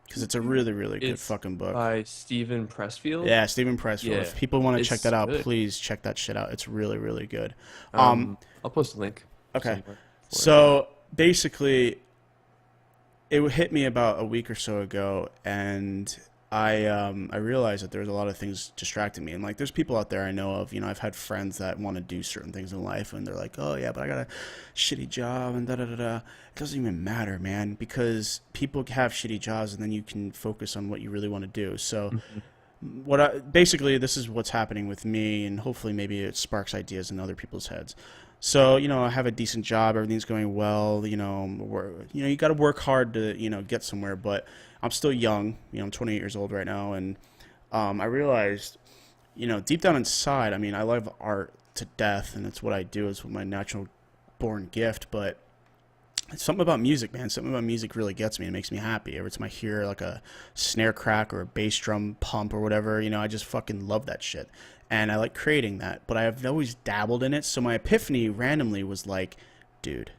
Because it's a really, really good fucking book. By Stephen Pressfield. Yeah, Stephen Pressfield. Yeah. If people want to check that out, good. please check that shit out. It's really, really good. I'll post a link. Okay. somewhere for it. So basically, it hit me about a week or so ago, and I realized that there's a lot of things distracting me. And like, there's people out there I know of, I've had friends that want to do certain things in life, and they're like, oh yeah, but I got a shitty job and da da da da. It doesn't even matter, man, because people have shitty jobs, and then you can focus on what you really want to do. So basically, this is what's happening with me, and hopefully maybe it sparks ideas in other people's heads. So, I have a decent job, everything's going well, you got to work hard to, get somewhere, but I'm still young, I'm 28 years old right now, and I realized, deep down inside, I love art to death, and it's what I do, it's my natural born gift, but it's something about music, man. Something about music really gets me. It makes me happy. Every time I hear like a snare crack or a bass drum pump or whatever, I just fucking love that shit. And I like creating that, but I've always dabbled in it. So my epiphany randomly was like, dude,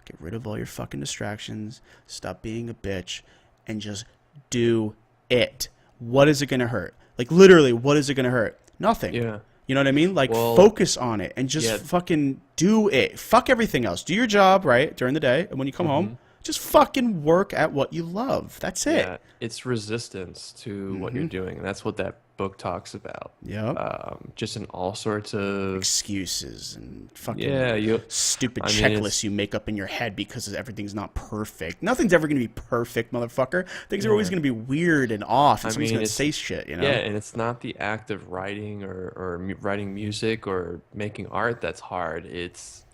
get rid of all your fucking distractions, stop being a bitch, and just do it. What is it going to hurt? Like, literally, what is it going to hurt? Nothing. Yeah. You know what I mean? Like, Well, focus on it and just fucking do it. Fuck everything else. Do your job, right, during the day, and when you come home, just fucking work at what you love. That's it. Yeah, it's resistance to what you're doing, and that's what that book talks about. Yeah. Just in all sorts of Excuses and fucking stupid checklists you make up in your head because everything's not perfect. Nothing's ever going to be perfect, motherfucker. Things are always going to be weird and off, and someone's going to say shit, Yeah, and it's not the act of writing or writing music or making art that's hard. It's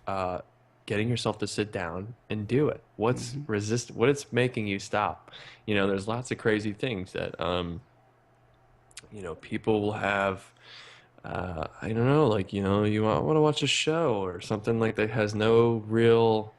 getting yourself to sit down and do it. What's what it's making you stop? There's lots of crazy things that people will have. I don't know, like you want to watch a show or something like that has no real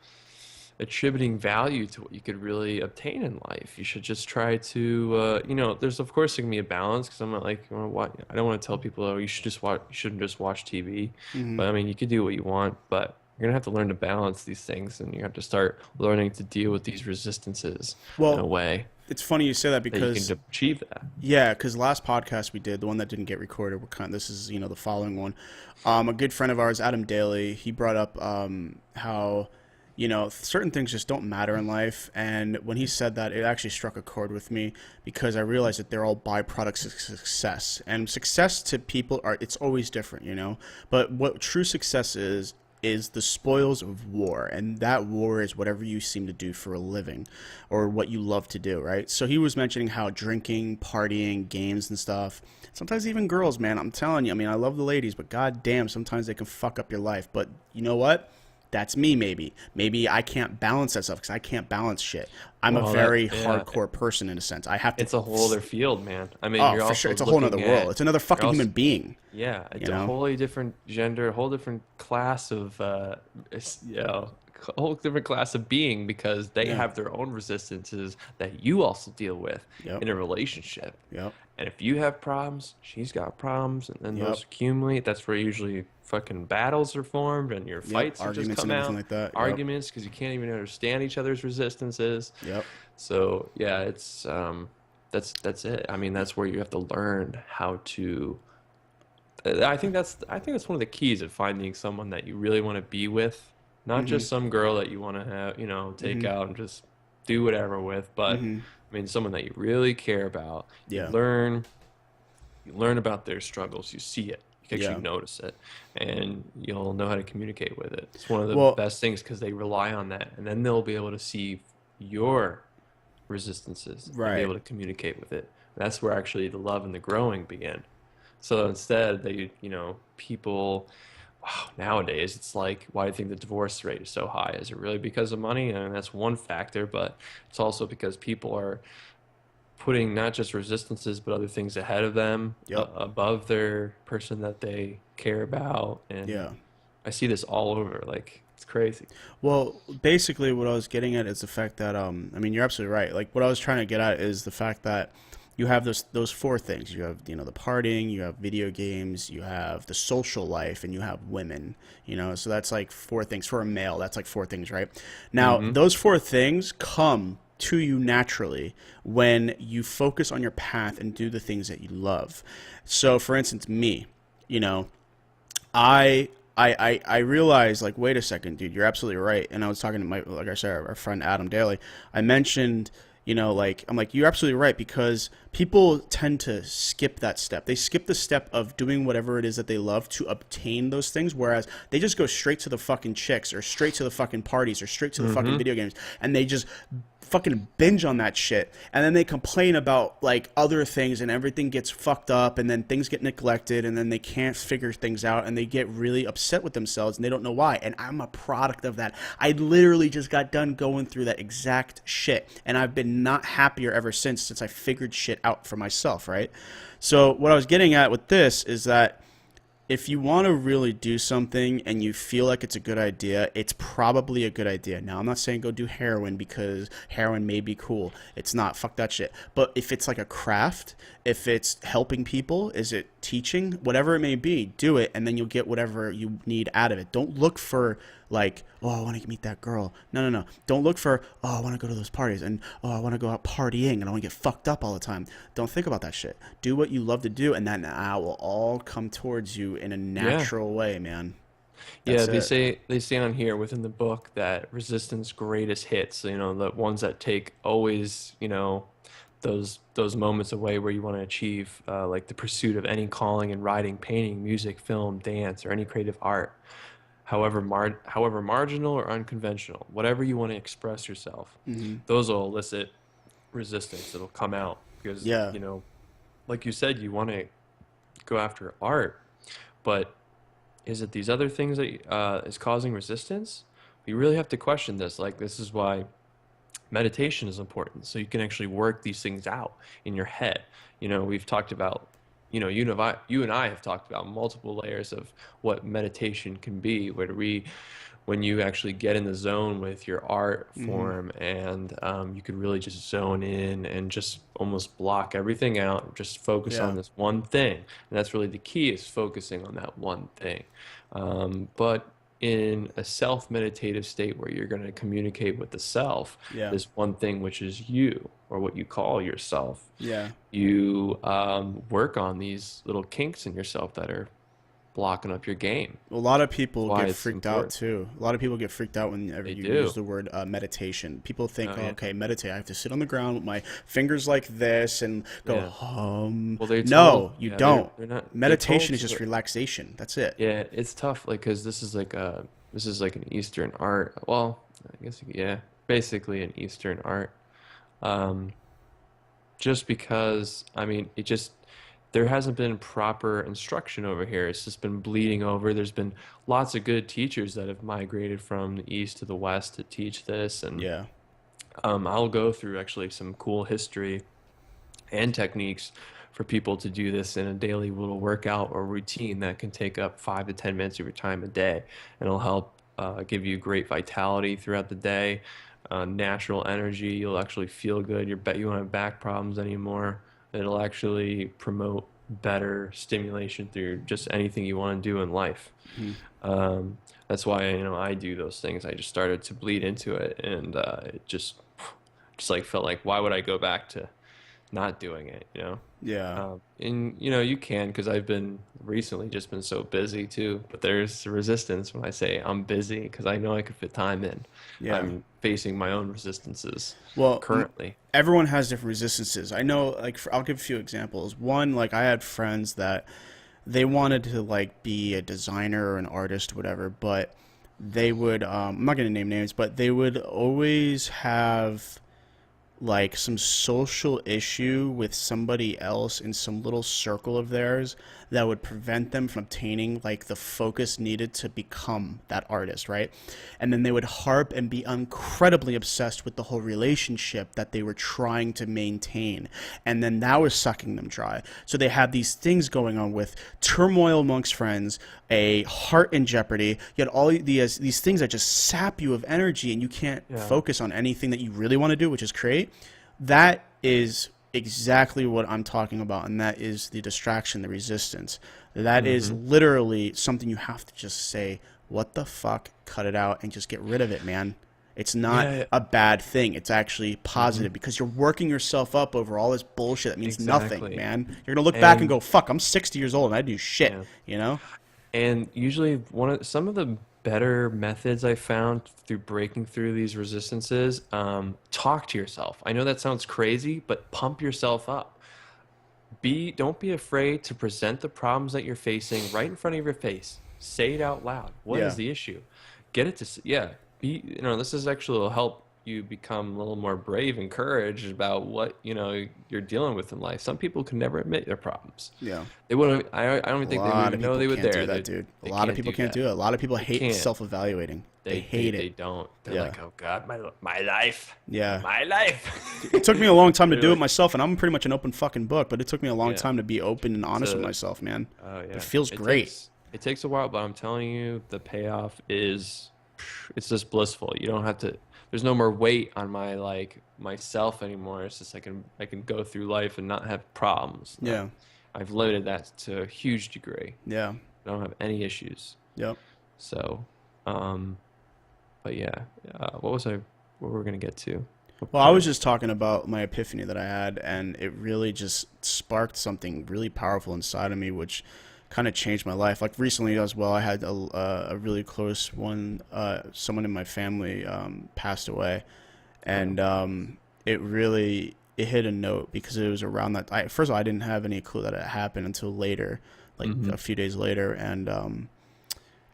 attributing value to what you could really obtain in life. You should just try to there's of course going to be a balance, because I'm not like, I don't want to tell people, oh, you shouldn't just watch TV. But you can do what you want, but you're gonna have to learn to balance these things, and you have to start learning to deal with these resistances in a way. It's funny you say that because you can achieve that. Yeah, because last podcast we did, the one that didn't get recorded, this is the following one. A good friend of ours, Adam Daly, he brought up how certain things just don't matter in life, and when he said that, it actually struck a chord with me, because I realized that they're all byproducts of success, and success to people it's always different, but what true success is the spoils of war, and that war is whatever you seem to do for a living or what you love to do, right? So he was mentioning how drinking, partying, games and stuff, sometimes even girls, man, I'm telling you, I love the ladies, but goddamn, sometimes they can fuck up your life. But you know what? That's me, maybe I can't balance that stuff because I can't balance shit. I'm a very hardcore person in a sense. I have to. It's a whole other field, man. You're for also sure. It's a whole other world. It's another fucking human being. Yeah, it's a wholly different gender, a whole different class of whole different class of being because they Yeah. have their own resistances that you also deal with Yep. in a relationship. Yep. And if you have problems, she's got problems, and then Yep. those accumulate. That's where usually fucking battles are formed, and your Yep. fights have just Arguments and come everything out. like that. Yep. Arguments because you can't even understand each other's resistances. Yep. So yeah, it's that's it. I mean, that's where you have to learn how to. I think that's one of the keys of finding someone that you really want to be with, not Mm-hmm. just some girl that you want to have, take Mm-hmm. out and just do whatever with, but Mm-hmm. I mean, someone that you really care about. Yeah. You learn about their struggles. You see it. You can Yeah. actually notice it, and you'll know how to communicate with it. It's one of the Well, best things because they rely on that, and then they'll be able to see your resistances and be right. able to communicate with it. That's where actually the love and the growing begin. So instead, people, wow, nowadays it's like, why do you think the divorce rate is so high? Is it really because of money? And that's one factor, but it's also because people are putting not just resistances, but other things ahead of them, Yep. above their person that they care about. And Yeah. I see this all over. Like, it's crazy. Well, basically, what I was getting at is the fact that I mean, you're absolutely right. Like, what I was trying to get at is the fact that you have those four things. You have the partying, you have video games, you have the social life, and you have women. So that's like four things for a male. That's like four things, right? Now, Hmm. those four things come to you naturally when you focus on your path and do the things that you love. So, for instance, me, you know, I realized, like, wait a second, dude, you're absolutely right. And I was talking to like I said, our friend Adam Daly. I mentioned, like, I'm like, you're absolutely right, because people tend to skip that step. They skip the step of doing whatever it is that they love to obtain those things, whereas they just go straight to the fucking chicks or straight to the fucking parties or straight to the fucking video games, and they just fucking binge on that shit, and then they complain about like other things, and everything gets fucked up, and then things get neglected, and then they can't figure things out, and they get really upset with themselves, and they don't know why. And I'm a product of that. I literally just got done going through that exact shit, and I've been not happier ever since I figured shit out for myself, right? So what I was getting at with this is that if you want to really do something and you feel like it's a good idea, it's probably a good idea. Now, I'm not saying go do heroin because heroin may be cool. It's not. Fuck that shit. But if it's like a craft, if it's helping people, is it teaching, whatever it may be, do it, and then you'll get whatever you need out of it. Don't look for like, oh, I want to meet that girl. No. Don't look for, oh, I want to go to those parties, and oh, I want to go out partying, and I want to get fucked up all the time. Don't think about that shit. Do what you love to do, and that will all come towards you in a Yeah. natural way, man. Yeah, That's they it. say they say on here within the book that resistance greatest hits, the ones that take always, those moments away where you want to achieve like the pursuit of any calling in writing, painting, music, film, dance, or any creative art, however marginal or unconventional, whatever you want to express yourself, those will elicit resistance. It'll come out because, Yeah. like you said, you want to go after art, but is it these other things that is causing resistance? You really have to question this. Like, this is why meditation is important, so you can actually work these things out in your head. We've talked about, you and I have talked about multiple layers of what meditation can be, when you actually get in the zone with your art form, and you could really just zone in and just almost block everything out, just focus Yeah. on this one thing. And that's really the key, is focusing on that one thing. But in a self-meditative state where you're going to communicate with the self, Yeah. this one thing, which is you, or what you call yourself, Yeah. you work on these little kinks in yourself that are blocking up your game. A lot of people Why get it's freaked out important. too. A lot of people get freaked out whenever They you do. use the word meditation. People think, Oh, oh, yeah. okay, meditate. I have to sit on the ground with my fingers like this and go, Yeah. hum. Well, they're No, told, you yeah, don't. they're not. They're Meditation told is just to. relaxation. That's it. Yeah, it's tough, like, because this is like an Eastern art. Well, I guess, yeah, basically an Eastern art. Um, just because, I mean, there hasn't been proper instruction over here. It's just been bleeding over. There's been lots of good teachers that have migrated from the East to the West to teach this, and Yeah. I'll go through actually some cool history and techniques for people to do this in a daily little workout or routine that can take up 5 to 10 minutes of your time a day, and it'll help give you great vitality throughout the day, natural energy. You'll actually feel good. You won't have back problems anymore. It'll actually promote better stimulation through just anything you want to do in life. That's why I do those things. I just started to bleed into it, and it just like felt like, why would I go back to not doing it? Yeah. And you can, because I've been recently just been so busy too. But there's resistance when I say I'm busy, because I know I could fit time in. Yeah. I'm facing my own resistances Well, currently. everyone has different resistances. I know, like, I'll give a few examples. One, like, I had friends that they wanted to, like, be a designer or an artist or whatever, but they would, I'm not going to name names, but they would always have like some social issue with somebody else in some little circle of theirs that would prevent them from obtaining like the focus needed to become that artist, right? And then they would harp and be incredibly obsessed with the whole relationship that they were trying to maintain, and then that was sucking them dry. So they had these things going on with turmoil amongst friends, a heart in jeopardy. You had all these things that just sap you of energy, and you can't focus on anything that you really want to do, which is create. That is exactly what I'm talking about, and that is the distraction, the resistance. That is literally something you have to just say, what the fuck, cut it out, and just get rid of it, man. It's not a bad thing. It's actually positive because you're working yourself up over all this bullshit that means nothing, man. You're going to look back and go, fuck, I'm 60 years old and I do shit, you know? And usually some of the better methods I found through breaking through these resistances, talk to yourself. I know that sounds crazy, but pump yourself up. Don't be afraid to present the problems that you're facing right in front of your face. Say it out loud. What is the issue? Get it to this is actually will help you become a little more brave and courage about what you're dealing with in life. Some people can never admit their problems. Yeah, they wouldn't. I don't even think they would know they were there. That, dude. A lot of people can't do it. A lot of people hate self-evaluating. They hate it. They don't. They're like, oh God, my life. Yeah, my life. It took me a long time to do it myself, and I'm pretty much an open fucking book. But it took me a long time to be open and honest with myself, man. Oh yeah, it feels great. It takes a while, but I'm telling you, the payoff is, it's just blissful. You don't have to. There's no more weight on myself anymore. It's just I can go through life and not have problems. Yeah, I've limited that to a huge degree. Yeah, I don't have any issues. Yep. So, but yeah, what were we gonna get to? Well, I was just talking about my epiphany that I had, and it really just sparked something really powerful inside of me, which kind of changed my life. Like recently as well, I had a really close one. Someone in my family passed away, and it hit a note because it was around that. First of all, I didn't have any clue that it happened until later, like a few days later, and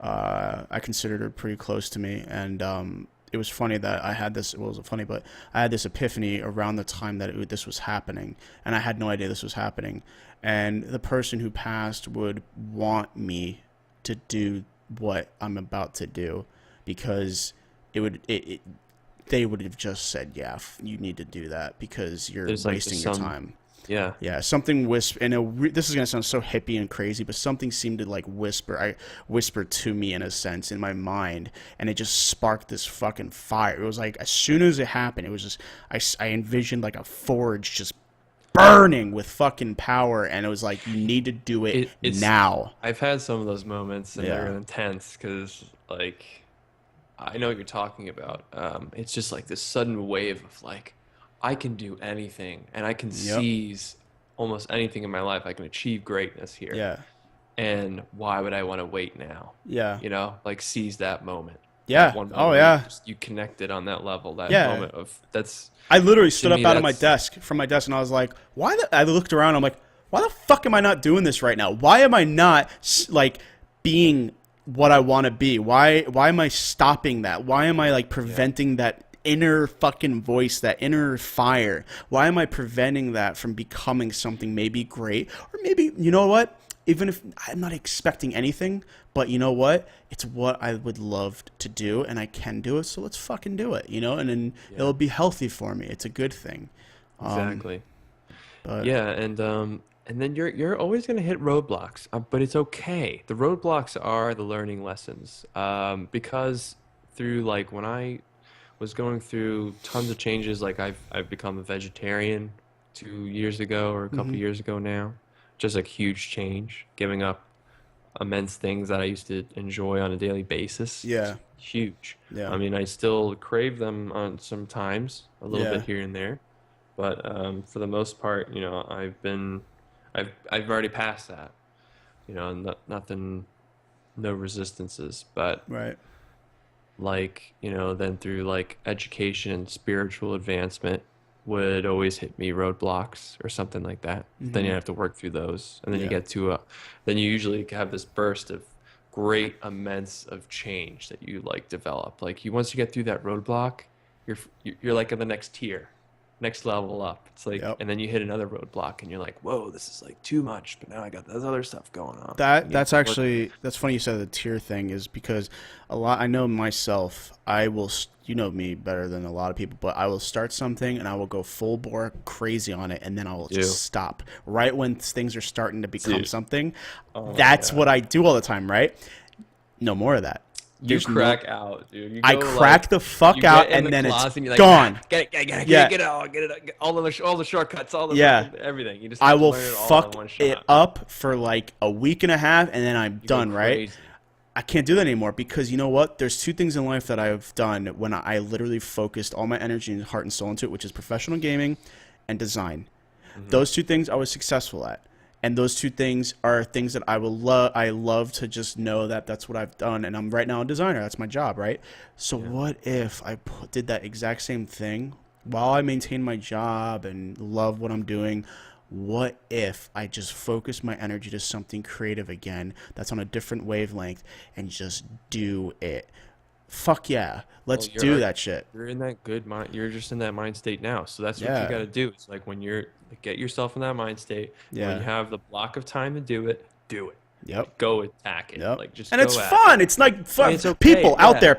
I considered her pretty close to me, and it was funny that I had this. Well, it wasn't funny, but I had this epiphany around the time that this was happening, and I had no idea this was happening. And the person who passed would want me to do what I'm about to do, because they would have just said, "Yeah, you need to do that because you're wasting your time." Yeah. Yeah. Something this is gonna sound so hippie and crazy, but something seemed to like whisper to me in a sense in my mind, and it just sparked this fucking fire. It was like as soon as it happened, it was just I envisioned like a forge just burning with fucking power, and it was like, you need to do it now. I've had some of those moments, and they're intense because like I know what you're talking about. It's just like this sudden wave of like, I can do anything, and I can seize almost anything in my life. I can achieve greatness here. Yeah. And why would I want to wait now? Yeah. Like seize that moment. Yeah. You connected on that level. That moment of that's. I literally stood up out of my desk, and I was like, I looked around. I'm like, why the fuck am I not doing this right now? Why am I not like being what I want to be? Why am I stopping that? Why am I like preventing that inner fucking voice, that inner fire? Why am I preventing that from becoming something maybe great? Or maybe, you know what? Even if I'm not expecting anything, but you know what? It's what I would love to do, and I can do it, so let's fucking do it, And then it'll be healthy for me. It's a good thing. Exactly. And and then you're always going to hit roadblocks, but it's okay. The roadblocks are the learning lessons, because through like when I was going through tons of changes, like I've become a vegetarian 2 years ago or a couple years ago now, just a huge change, giving up immense things that I used to enjoy on a daily basis. It's Yeah. huge. Yeah. I mean, I still crave them on some times, a little Yeah. bit here and there, but for the most part, I've already passed that. Nothing, no resistances. But Right. like, then through like education and spiritual advancement would always hit me roadblocks or something like that. Then you have to work through those, and then you Yeah. get to then you usually have this burst of great immense of change that you like develop. Like once you get through that roadblock, you're like in the next tier, next level up. It's like, Yep. and then you hit another roadblock and you're like, whoa, this is like too much, but now I got this other stuff going on. You have That's to work. actually that's funny you said the tier thing is because I know myself, I will you know me better than a lot of people, but I will start something and I will go full bore crazy on it, and then I will Do. just stop right when things are starting to become Dude. something. Oh my That's God. what I do all the time, right? No more of that. You There's no- crack out, dude. You I go, crack like, the fuck you out, get in and the then it's closet and you're like, gone. "Ah, get Yeah. it out, get it out, all the shortcuts, all the Yeah. fucking everything. You just I have to will learn it all in fuck one it shot. up for like a week and a half, and then I'm You go done, right? crazy. I can't do that anymore because you know what? There's two things in life that I've done when I literally focused all my energy and heart and soul into it, which is professional gaming and design. Those two things I was successful at. And those two things are things that I will love. I love to just know that that's what I've done. And I'm right now a designer. That's my job, right? So what if I did that exact same thing while I maintain my job and love what I'm doing? What if I just focus my energy to something creative again that's on a different wavelength and just do it? Fuck yeah. Let's Well, do that shit. You're in that good mind. You're just in that mind state now. So that's what Yeah. you got to do. It's like when you're get yourself in that mind state. Yeah. When you have the block of time to do it, do it. Yep. Go attack it. Yep. Like just And go it's at fun. it. It's like fun. It's okay, People yeah. out there,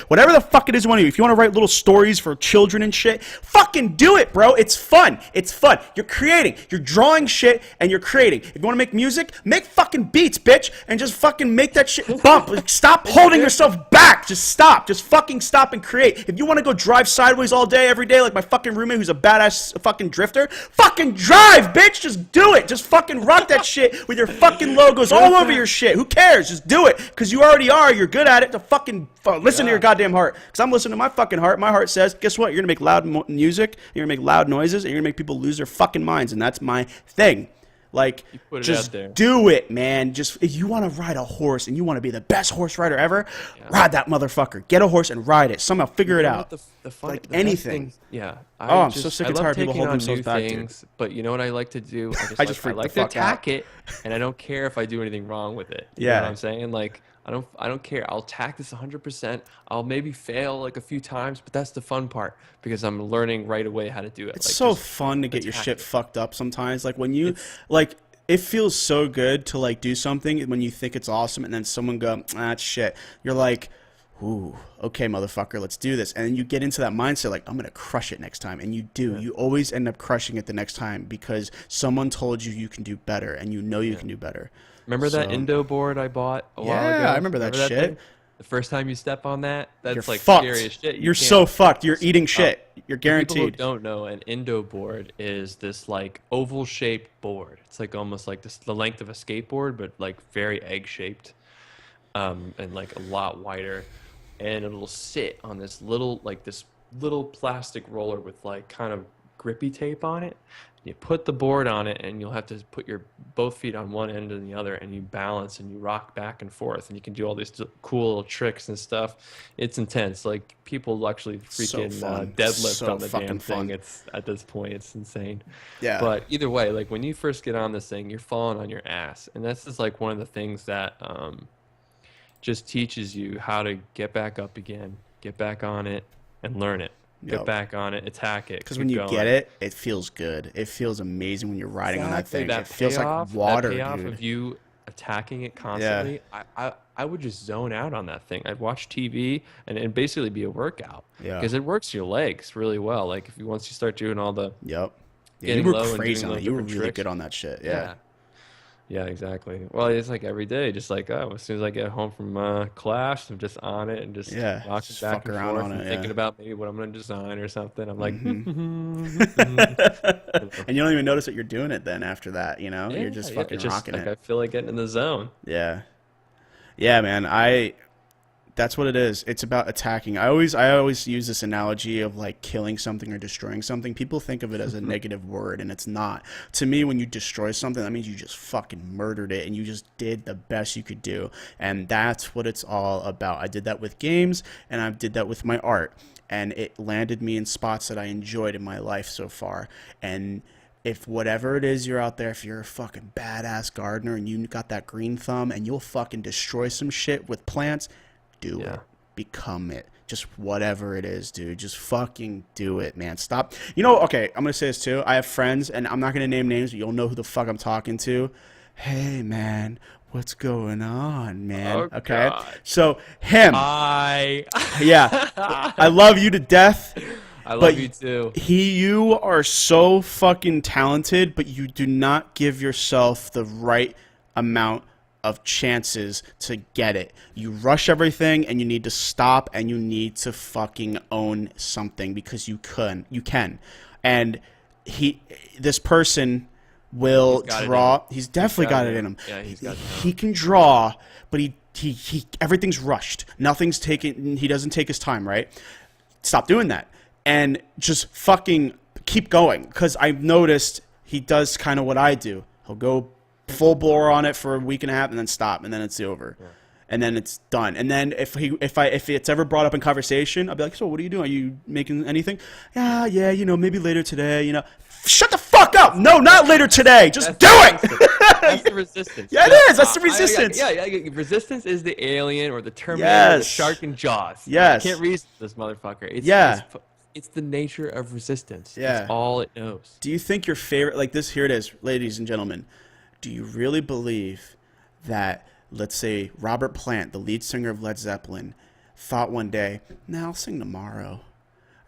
whatever the fuck it is you want to do. If you want to write little stories for children and shit, fucking do it, bro. It's fun. It's fun. You're creating. You're drawing shit and you're creating. If you want to make music, make fucking beats, bitch, and just fucking make that shit bump. Like, stop holding yourself back. Just stop. Just fucking stop and create. If you want to go drive sideways all day, every day, like my fucking roommate who's a badass fucking drifter, fucking drive, bitch. Just do it. Just fucking rock that shit with your fucking logos all over your shit. Who cares? Just do it. Because you already are. You're good at it. To fucking listen to your goddamn heart. Because I'm listening to my fucking heart. My heart says, guess what? You're going to make loud music. You're going to make loud noises. And you're going to make people lose their fucking minds. And that's my thing. Like, put it just out there. do it, man. Just if you want to ride a horse and you want to be the best horse rider ever, ride that motherfucker. Get a horse and ride it. Somehow figure it You know out. what the fun, Like the best anything. things- yeah. I'm so sick and love tired of people taking holding on themselves new back, dude. things, but you know what I like to do? I just freak the like to fuck out. attack it, and I don't care if I do anything wrong with it. You know Yeah. what I'm saying? Like I don't care. I'll attack this 100%. I'll maybe fail like a few times, but that's the fun part because I'm learning right away how to do it. It's like, so just fun to get your attack shit it. fucked up sometimes. Like when you like it feels so good to like do something when you think it's awesome and then someone go, ah, it's shit. You're like, ooh, okay, motherfucker, let's do this. And then you get into that mindset like, I'm going to crush it next time. And you do. You always end up crushing it the next time because someone told you you can do better and you know you can do better. Remember that So- Indo board I bought a while ago? Yeah, I remember that shit. thing? The first time you step on that, that's You're like fucked. scary as shit. You You're can't- so fucked. You're eating shit. You're For people who guaranteed. don't know, an Indo board is this like oval shaped board. It's like almost like the length of a skateboard, but like very egg shaped, and like a lot wider. And it'll sit on this little plastic roller with like kind of grippy tape on it. You put the board on it, and you'll have to put your both feet on one end and the other, and you balance and you rock back and forth, and you can do all these cool little tricks and stuff. It's intense. Like people actually freaking fun. deadlift So on the fucking damn fun. thing. It's at this point, it's insane. Yeah. But either way, like when you first get on this thing, you're falling on your ass, and that's just like one of the things that just teaches you how to get back up again, get back on it, and learn it. Get Yep. back on it, attack it. Because keep when you going. get it, it feels good. It feels amazing when you're riding on that Exactly, thing. that It feels payoff, like water, that payoff dude. of you attacking it constantly. I would just zone out on that thing. I'd watch TV and it'd basically be a workout. Yeah. Because it works your legs really well. Like if you once you start doing all the Yep. Yeah, you getting were low and crazy doing on it. little You were different really tricks. good on that shit. Yeah. Yeah. Yeah, exactly. Well, it's like every day, just like, oh, as soon as I get home from class, I'm just on it and just Yeah. rocking Just back fuck and around forth on and it. thinking Yeah. about maybe what I'm going to design or something. I'm like, hmm you know. And you don't even notice that you're doing it then after that, You're Yeah, just yeah. fucking It's just rocking like it. I feel like getting in the zone. Yeah. Yeah, man. That's what it is. It's about attacking. I always use this analogy of like killing something or destroying something. People think of it as a negative word, and it's not. To me, when you destroy something, that means you just fucking murdered it and you just did the best you could do. And that's what it's all about. I did that with games, and I did that with my art, and it landed me in spots that I enjoyed in my life so far. And if whatever it is you're out there, if you're a fucking badass gardener and you got that green thumb and you'll fucking destroy some shit with plants, do Yeah. it. Become it. Just whatever it is, dude. Just fucking do it, man. Stop. Okay, I'm going to say this too. I have friends, and I'm not going to name names, but you'll know who the fuck I'm talking to. Hey, man, what's going on, man? Oh, Okay? God. So, him. I Yeah. I love you to death. I But love you too. you are so fucking talented, but you do not give yourself the right amount of chances to get it. You rush everything, and you need to stop, and you need to fucking own something because you can. And this person will He's got it in draw. him. He's definitely got it in him. Yeah, he's got it in him. He can draw, but he everything's rushed. Nothing's taken. He doesn't take his time, right? Stop doing that and just fucking keep going, because I've noticed he does kind of what I do. He'll go full bore on it for a week and a half and then stop, and then it's over. Yeah. And then it's done. And then if it's ever brought up in conversation, I'll be like, so what are you doing? Are you making anything? Yeah, maybe later today, Shut the fuck up! No, not later today. Just do it. That's the resistance. Yeah, it is. That's the resistance. Yeah. Resistance is the alien or the Terminator, or the shark in Jaws. Yes. You can't reason this motherfucker. It's the nature of resistance. Yeah. That's all it knows. Do you think your favorite, like this, here it is, ladies and gentlemen, do you really believe that, let's say, Robert Plant, the lead singer of Led Zeppelin, thought one day, nah, I'll sing tomorrow?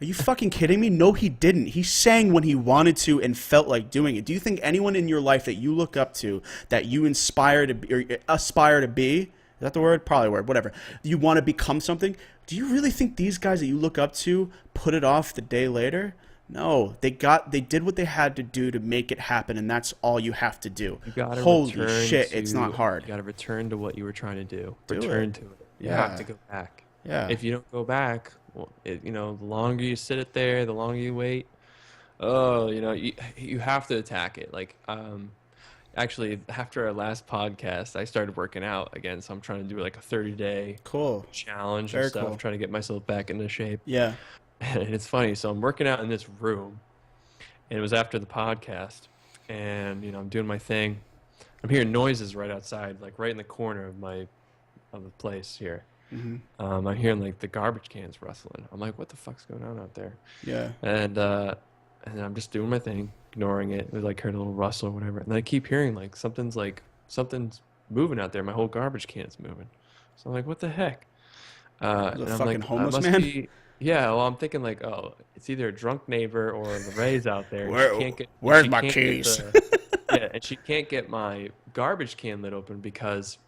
Are you fucking kidding me? No, he didn't. He sang when he wanted to and felt like doing it. Do you think anyone in your life that you look up to, that you inspire to be, or aspire to be, is that the word? Probably the word, whatever. You want to become something? Do you really think these guys that you look up to put it off the day later? No, they did what they had to do to make it happen, and that's all you have to do. You gotta Holy return shit, it's not hard. You gotta return to what you were trying to do. Do Return it. to it. You Yeah. have to go back. Yeah. If you don't go back, well, the longer you sit it there, the longer you wait. Oh, you have to attack it. Like, actually, after our last podcast, I started working out again. So I'm trying to do like a 30-day Cool. challenge Very and stuff, cool. trying to get myself back into shape. Yeah. And it's funny. So I'm working out in this room, and it was after the podcast, and I'm doing my thing. I'm hearing noises right outside, like right in the corner of the place here. Mm-hmm. I'm hearing like the garbage cans rustling. I'm like, what the fuck's going on out there? Yeah. And I'm just doing my thing, ignoring it. We like heard a little rustle or whatever, and then I keep hearing like something's moving out there. My whole garbage can's moving. So I'm like, what the heck? The And I'm fucking like, homeless must man? be- yeah, well, I'm thinking like, oh, it's either a drunk neighbor or Lorraine's out there. and Where- she can't get- and where's she my can't get keys? yeah, and she can't get my garbage can lid open because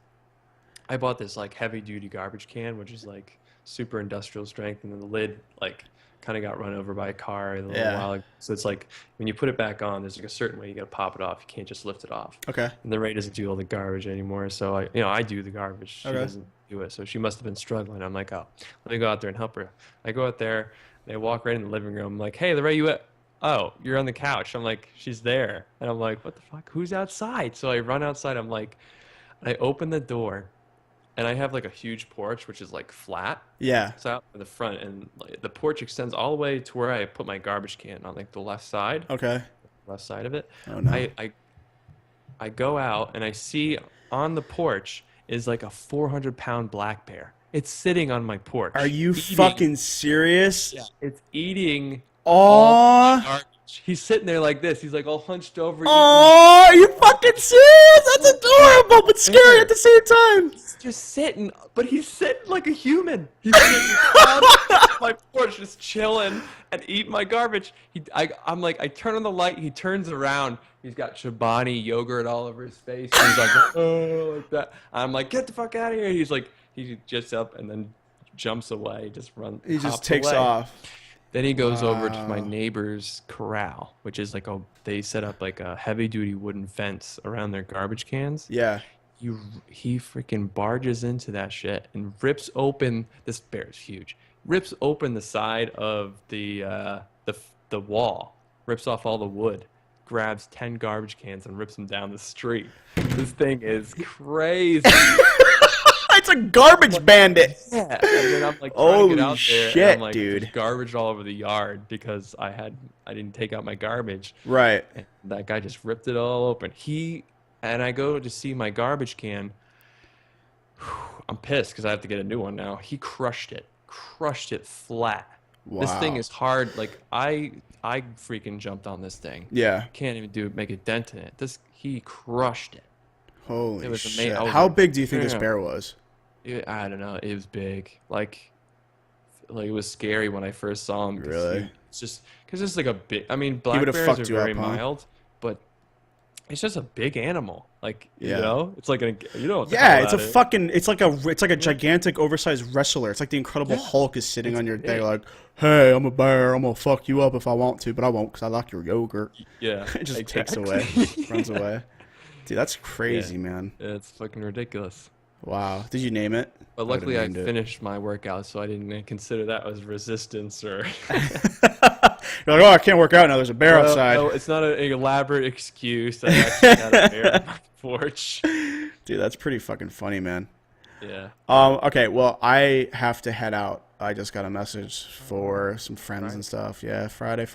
I bought this like heavy duty garbage can, which is like super industrial strength, and then the lid like kind of got run over by a car a little while ago. So it's like when you put it back on, there's like a certain way you got to pop it off. You can't just lift it off. Okay. And the Ray doesn't do all the garbage anymore, so I do the garbage. She Okay. doesn't do it, so she must have been struggling. I'm like, oh, let me go out there and help her. I go out there, and I walk right in the living room. I'm like, hey, the Ray, you at? Oh, you're on the couch. I'm like, she's there, and I'm like, what the fuck? Who's outside? So I run outside. I'm like, I open the door, and I have like a huge porch, which is like flat. Yeah. It's out in the front, and like, the porch extends all the way to where I put my garbage can on like the left side Okay. of it. Oh, no. I go out and I see on the porch is like a 400-pound black bear. It's sitting on my porch. Are you eating- fucking serious? Yeah, it's eating all Aw. my garbage. He's sitting there like this. He's like all hunched over. Oh, are you fucking serious? That's adorable, but scary at the same time. He's just sitting, but he's sitting like a human. He's sitting on my porch. porch just chilling and eating my garbage. I'm like, I turn on the light. He turns around. He's got Chobani yogurt all over his face. He's like, oh, like that. I'm like, get the fuck out of here. He's like, he gets up and then jumps away. He just hops takes away. off. Then he goes over to my neighbor's corral, which is like they set up like a heavy duty wooden fence around their garbage cans. Yeah. He freaking barges into that shit and rips open. This bear's huge. Rips open the side of the wall. Rips off all the wood. Grabs 10 garbage cans and rips them down the street. This thing is crazy. It's a garbage bandit. Yeah. And then I'm like trying to get out there. Shit, And I'm like, dude. there's garbage all over the yard because I didn't take out my garbage. Right. And that guy just ripped it all open. And I go to see my garbage can. I'm pissed because I have to get a new one now. He crushed it flat. Wow. This thing is hard. Like I freaking jumped on this thing. Yeah. Can't even make a dent in it. He crushed it. Holy It was shit. amazing. How big do you think this bear was? I don't know. It was big. Like it was scary when I first saw him. Really? It's just because it's like a big. I mean, black would've bears fucked are you up, very huh? mild, but it's just a big animal. Like Yeah. you know, it's like Yeah, it's a fucking. It's like a gigantic, oversized wrestler. It's like the Incredible Hulk is sitting on your big. thing, like, "Hey, I'm a bear. I'm gonna fuck you up if I want to, but I won't because I like your yogurt." Yeah, It just takes exactly. away, runs away. Dude, that's crazy, man. It's fucking ridiculous. Wow. Did you name it? But luckily, I named it. finished my workout, so I didn't consider that as resistance or. You're like, oh, I can't work out now. There's a bear outside. No, it's not an elaborate excuse. I actually had a bear on my porch. Dude, that's pretty fucking funny, man. Yeah. Okay, well, I have to head out. I just got a message for some friends and stuff. Yeah, Friday.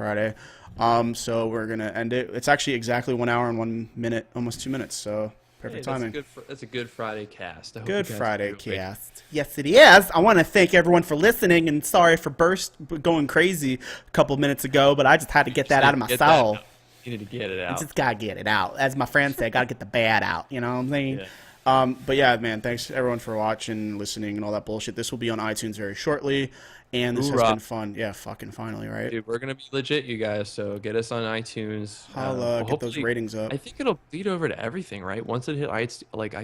So we're gonna end it. It's actually exactly 1 hour and 1 minute, almost 2 minutes. So perfect timing. That's a good Friday cast. I hope Good you guys Friday enjoyed. cast. Yes, it is. I want to thank everyone for listening, and sorry for going crazy a couple minutes ago, but I just had to get that out of my soul. You need to get it I out. just gotta get it out. As my friend said, gotta get the bad out. You know what I'm saying? Yeah. But yeah, man, thanks everyone for watching, listening, and all that bullshit. This will be on iTunes very shortly, and this has Hoorah. been fun. Yeah, fucking finally, right? Dude, we're gonna be legit, you guys. So get us on iTunes. Holla, get those hopefully- ratings up. I think it'll bleed over to everything, right? Once it hit, I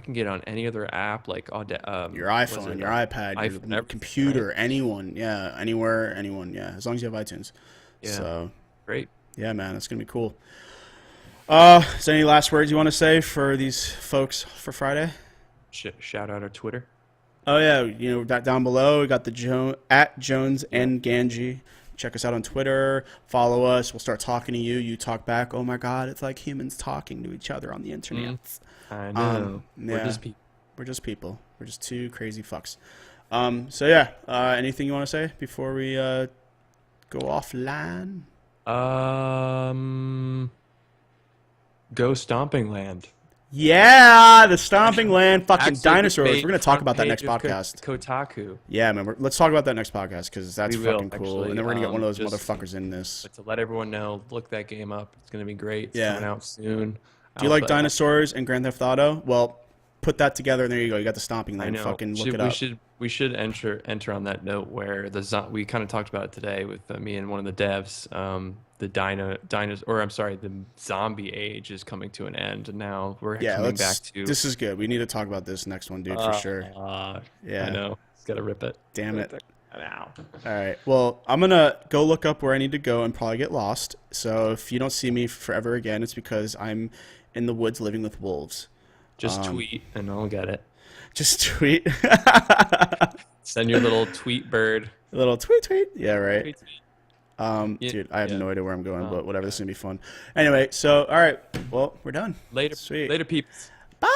can get on any other app, like Your iPhone, your iPad, your everything, computer, right? anyone, yeah, anywhere, anyone, yeah, as long as you have iTunes. Yeah. So, Great. yeah, man, that's gonna be cool. Is there any last words you want to say for these folks for Friday? Shout out our Twitter. Oh yeah, you know that down below we got the at Jones and Gangi. Check us out on Twitter. Follow us. We'll start talking to you. You talk back. Oh my God, it's like humans talking to each other on the internet. I know. We're yeah. just people. We're just people. We're just two crazy fucks. So yeah, anything you want to say before we go offline? Go Stomping Land. Yeah, the Stomping Land fucking Actually, dinosaurs. made We're gonna talk front about that page next of podcast. Kotaku. Yeah, man. Let's talk about that next podcast because that's We will, fucking cool. actually. And then we're gonna get one of those Just- motherfuckers in this. But to let everyone know, look that game up. It's gonna be great. It's Yeah. coming out soon. Do you like dinosaurs and Grand Theft Auto? Well, put that together and there you go. You got the Stomping I Land. know. Fucking look it up. We should enter on that note where we kind of talked about it today with me and one of the devs. The zombie age is coming to an end, and now we're Yeah, coming back to. this is good. We need to talk about this next one, dude, for sure. Yeah. I know. It's gotta rip it. Damn it. Now. All right. Well, I'm going to go look up where I need to go and probably get lost. So if you don't see me forever again, it's because I'm in the woods living with wolves. Just tweet, and I'll get it. Just tweet. Send your little tweet bird. A little tweet. Yeah, right. Tweet. Yeah, Dude, I have yeah. no idea where I'm going, but whatever. This is going to be fun. Anyway, so, all right. Well, we're done. Later, Sweet. later, peeps. Bye.